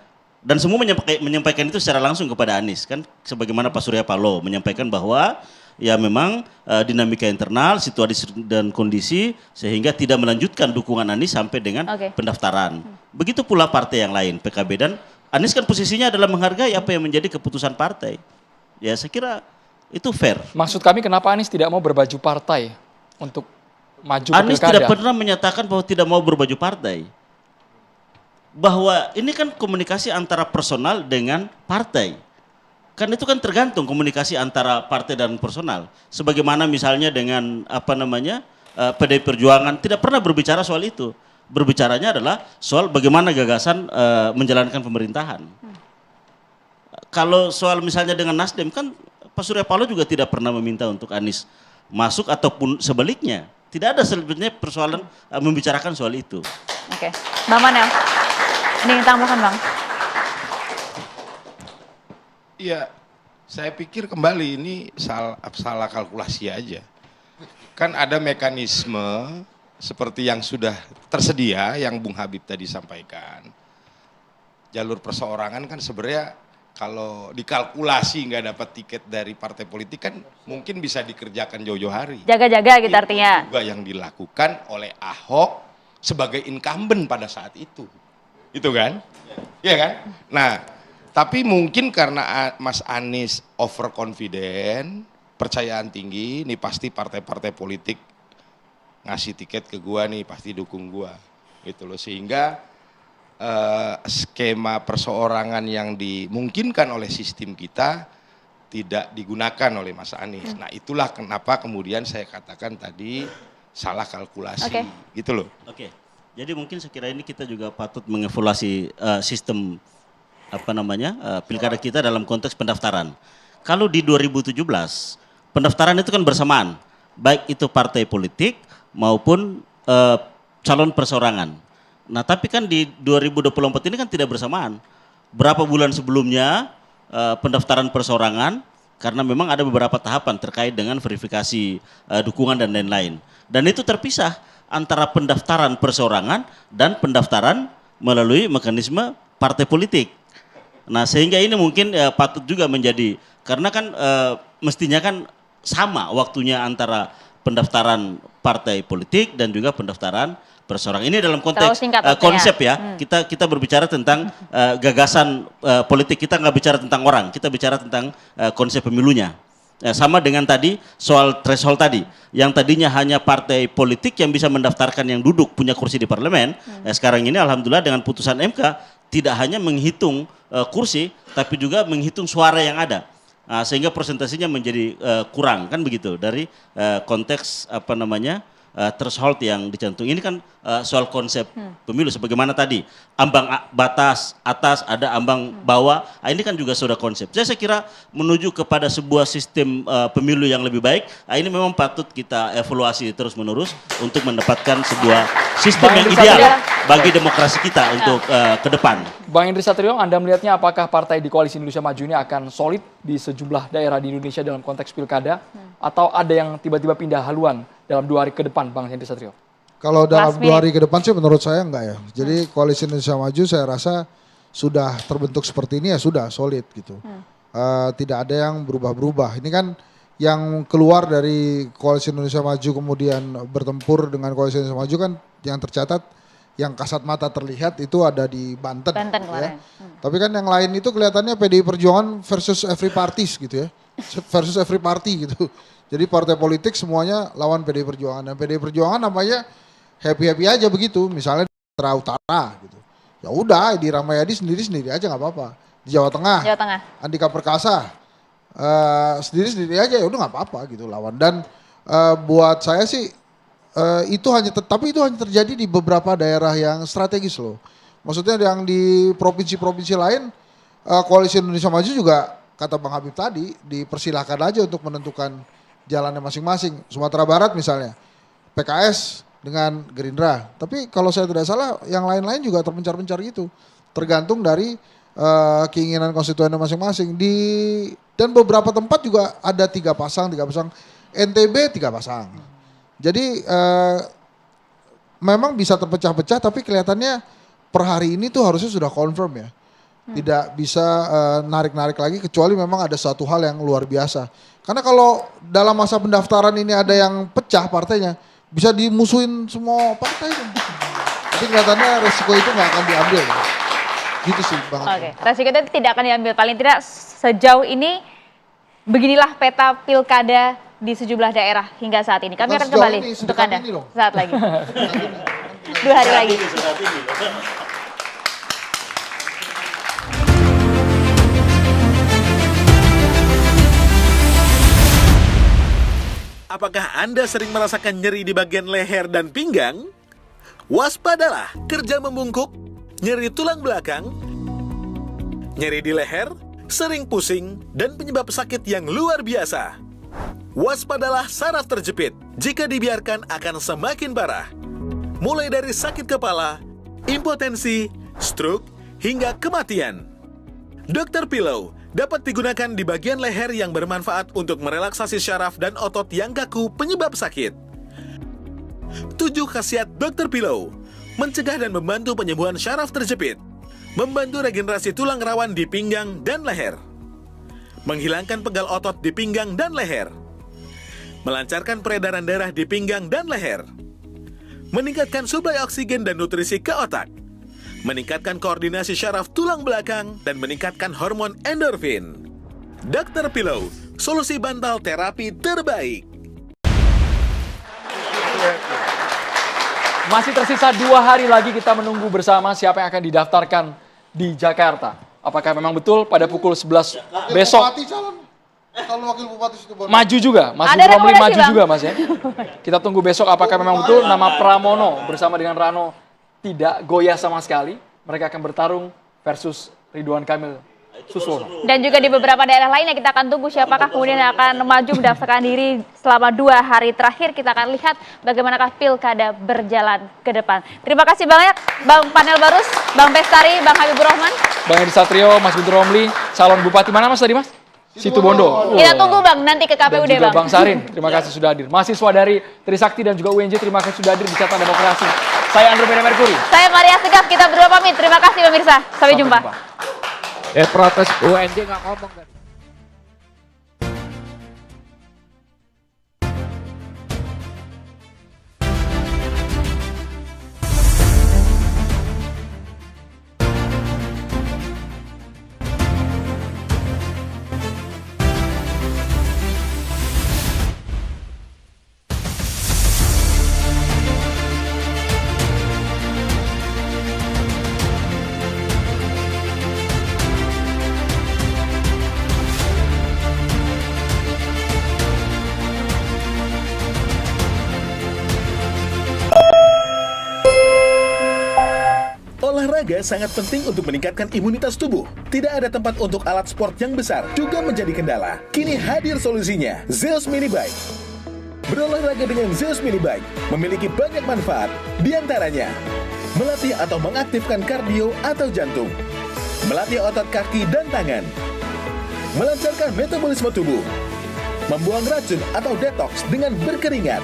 dan semua menyampaikan itu secara langsung kepada Anies kan, sebagaimana Pak Surya Paloh menyampaikan bahwa ya memang dinamika internal, situasi dan kondisi sehingga tidak melanjutkan dukungan Anies sampai dengan pendaftaran. Begitu pula partai yang lain, PKB, dan Anies kan posisinya adalah menghargai apa yang menjadi keputusan partai. Ya saya kira itu fair. Maksud kami kenapa Anies tidak mau berbaju partai untuk maju ke Pilkada? Anies tidak pernah menyatakan bahwa tidak mau berbaju partai. Bahwa ini kan komunikasi antara personal dengan partai. Kan itu kan tergantung komunikasi antara partai dan personal. Sebagaimana misalnya dengan PDI Perjuangan tidak pernah berbicara soal itu. Berbicaranya adalah soal bagaimana gagasan menjalankan pemerintahan. Kalau soal misalnya dengan Nasdem kan Pak Surya Paloh juga tidak pernah meminta untuk Anies masuk ataupun sebaliknya. Tidak ada sebetulnya persoalan membicarakan soal itu. Oke, Bang Manel, ini yang tambahkan Bang. Iya, saya pikir kembali ini salah kalkulasi aja. Kan ada mekanisme seperti yang sudah tersedia, yang Bung Habib tadi sampaikan. Jalur perseorangan kan sebenarnya kalau dikalkulasi nggak dapat tiket dari partai politik kan mungkin bisa dikerjakan jauh-jauh hari. Jaga-jaga gitu artinya. Itu juga yang dilakukan oleh Ahok sebagai incumbent pada saat itu. Itu kan? Iya kan? Nah, tapi mungkin karena Mas Anies overconfident, percayaan tinggi, nih pasti partai-partai politik ngasih tiket ke gua nih, pasti dukung gua. Gitu loh, sehingga skema perseorangan yang dimungkinkan oleh sistem kita tidak digunakan oleh Mas Anies. Nah, itulah kenapa kemudian saya katakan tadi salah kalkulasi. Gitu loh. Oke. Jadi mungkin sekira ini kita juga patut mengevaluasi sistem pilkada kita dalam konteks pendaftaran. Kalau di 2017 pendaftaran itu kan bersamaan, baik itu partai politik maupun calon perseorangan. Nah, tapi kan di 2024 ini kan tidak bersamaan. Berapa bulan sebelumnya pendaftaran perseorangan, karena memang ada beberapa tahapan terkait dengan verifikasi dukungan dan lain-lain. Dan itu terpisah antara pendaftaran perseorangan dan pendaftaran melalui mekanisme partai politik. Nah, sehingga ini mungkin patut juga menjadi, karena kan mestinya kan sama waktunya antara pendaftaran partai politik dan juga pendaftaran perseorangan. Ini dalam konteks konsep ya. Kita berbicara tentang gagasan politik, kita nggak bicara tentang orang, kita bicara tentang konsep pemilunya. Sama dengan tadi soal threshold tadi, yang tadinya hanya partai politik yang bisa mendaftarkan yang duduk punya kursi di parlemen. Sekarang ini alhamdulillah dengan putusan MK tidak hanya menghitung kursi, tapi juga menghitung suara yang ada. Sehingga presentasinya menjadi kurang, kan begitu, dari konteks threshold yang dicantum. Ini kan soal konsep pemilu, sebagaimana tadi ambang batas atas, ada ambang bawah. Ini kan juga sudah konsep. Saya kira menuju kepada sebuah sistem pemilu yang lebih baik. Ini memang patut kita evaluasi terus menerus untuk mendapatkan sebuah sistem yang ideal bagi demokrasi kita untuk ke depan. Bang Indri Satrio, Anda melihatnya apakah partai di Koalisi Indonesia Maju ini akan solid di sejumlah daerah di Indonesia dalam konteks pilkada, atau ada yang tiba-tiba pindah haluan dalam 2 hari ke depan, Bang Indri Satrio? Kalau dalam 2 hari ke depan sih menurut saya enggak ya. Jadi Koalisi Indonesia Maju saya rasa sudah terbentuk seperti ini ya sudah solid gitu. Tidak ada yang berubah-berubah. Ini kan yang keluar dari Koalisi Indonesia Maju kemudian bertempur dengan Koalisi Indonesia Maju kan yang tercatat, yang kasat mata terlihat itu ada di Banten ya. Tapi kan yang lain itu kelihatannya PDI Perjuangan versus every parties gitu ya. Versus every party gitu. Jadi partai politik semuanya lawan PDI Perjuangan. Dan PDI Perjuangan namanya happy-happy aja begitu. Misalnya di Sumatera Utara gitu. Ya udah di Ramayadi sendiri-sendiri aja nggak apa-apa. Di Jawa Tengah. Andika Perkasa sendiri-sendiri aja ya udah nggak apa-apa gitu lawan. Dan buat saya sih tapi itu hanya terjadi di beberapa daerah yang strategis loh. Maksudnya yang di provinsi-provinsi lain Koalisi Indonesia Maju juga kata Bang Habib tadi dipersilahkan aja untuk menentukan jalannya masing-masing. Sumatera Barat misalnya PKS dengan Gerindra. Tapi kalau saya tidak salah yang lain-lain juga terpencar-pencar gitu. Tergantung dari keinginan konstituennya masing-masing. Dan beberapa tempat juga ada 3 pasang. NTB 3 pasang. Jadi memang bisa terpecah-pecah tapi kelihatannya per hari ini tuh harusnya sudah confirm ya. Tidak bisa narik-narik lagi kecuali memang ada satu hal yang luar biasa. Karena kalau dalam masa pendaftaran ini ada yang pecah partainya, bisa dimusuhin semua partai. Tapi kelihatannya resiko itu nggak akan diambil. Gitu sih Bang. Oke, resiko itu tidak akan diambil. Paling tidak sejauh ini beginilah peta pilkada di sejumlah daerah hingga saat ini. Kami akan kembali untuk Anda saat lagi. 2 hari lagi. Apakah Anda sering merasakan nyeri di bagian leher dan pinggang? Waspadalah, kerja membungkuk, nyeri tulang belakang, nyeri di leher, sering pusing, dan penyebab sakit yang luar biasa. Waspadalah saraf terjepit, jika dibiarkan akan semakin parah. Mulai dari sakit kepala, impotensi, stroke, hingga kematian. Dr. Pillow dapat digunakan di bagian leher yang bermanfaat untuk merelaksasi syaraf dan otot yang kaku penyebab sakit. 7 khasiat Dr. Pillow: mencegah dan membantu penyembuhan syaraf terjepit, membantu regenerasi tulang rawan di pinggang dan leher, menghilangkan pegal otot di pinggang dan leher, melancarkan peredaran darah di pinggang dan leher, meningkatkan suplai oksigen dan nutrisi ke otak, meningkatkan koordinasi syaraf tulang belakang, dan meningkatkan hormon endorfin. Dr. Pillow, solusi bantal terapi terbaik. Masih tersisa 2 hari lagi kita menunggu bersama siapa yang akan didaftarkan di Jakarta. Apakah memang betul pada pukul 11 besok? Bupati calon wakil bupati situ baru. Maju juga, Mas Guntur Romli maju juga Mas ya. Kita tunggu besok apakah memang betul nama Pramono bersama dengan Rano tidak goyah sama sekali. Mereka akan bertarung versus Ridwan Kamil Suswono. Dan juga di beberapa daerah lainnya kita akan tunggu siapakah kemudian yang akan maju mendaftarkan diri selama 2 hari terakhir. Kita akan lihat bagaimanakah pilkada berjalan ke depan. Terima kasih banyak Bang Panel Barus, Bang Bestari, Bang Habibur Rahman, Bang Edi Satrio, Mas Guntur Romli, calon bupati mana Mas tadi Mas? Situbondo. Kita tunggu Bang nanti ke KPUD dan juga Bang. Bang Sarin, terima kasih sudah hadir. Mahasiswa dari Trisakti dan juga UNJ, terima kasih sudah hadir di Catatan Demokrasi. Saya Andromeda Mercury. Saya Maria Segaf, kita berdua pamit. Terima kasih pemirsa. Sampai jumpa. Protes UNJ nggak ngomong kan? Olahraga sangat penting untuk meningkatkan imunitas tubuh. Tidak ada tempat untuk alat sport yang besar juga menjadi kendala. Kini hadir solusinya, Zeus Mini Bike. Berolahraga dengan Zeus Mini Bike memiliki banyak manfaat, diantaranya melatih atau mengaktifkan kardio atau jantung, melatih otot kaki dan tangan, melancarkan metabolisme tubuh, membuang racun atau detox dengan berkeringat,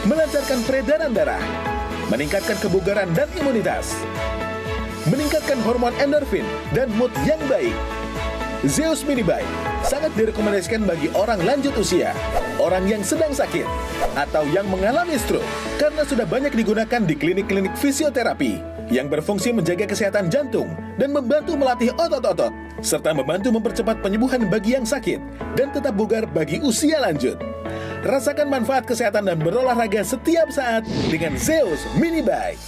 melancarkan peredaran darah, meningkatkan kebugaran dan imunitas, meningkatkan hormon endorfin dan mood yang baik. Zeus Mini Bike sangat direkomendasikan bagi orang lanjut usia, orang yang sedang sakit, atau yang mengalami stroke karena sudah banyak digunakan di klinik-klinik fisioterapi yang berfungsi menjaga kesehatan jantung dan membantu melatih otot-otot, serta membantu mempercepat penyembuhan bagi yang sakit dan tetap bugar bagi usia lanjut. Rasakan manfaat kesehatan dan berolahraga setiap saat dengan Zeus Mini Bike.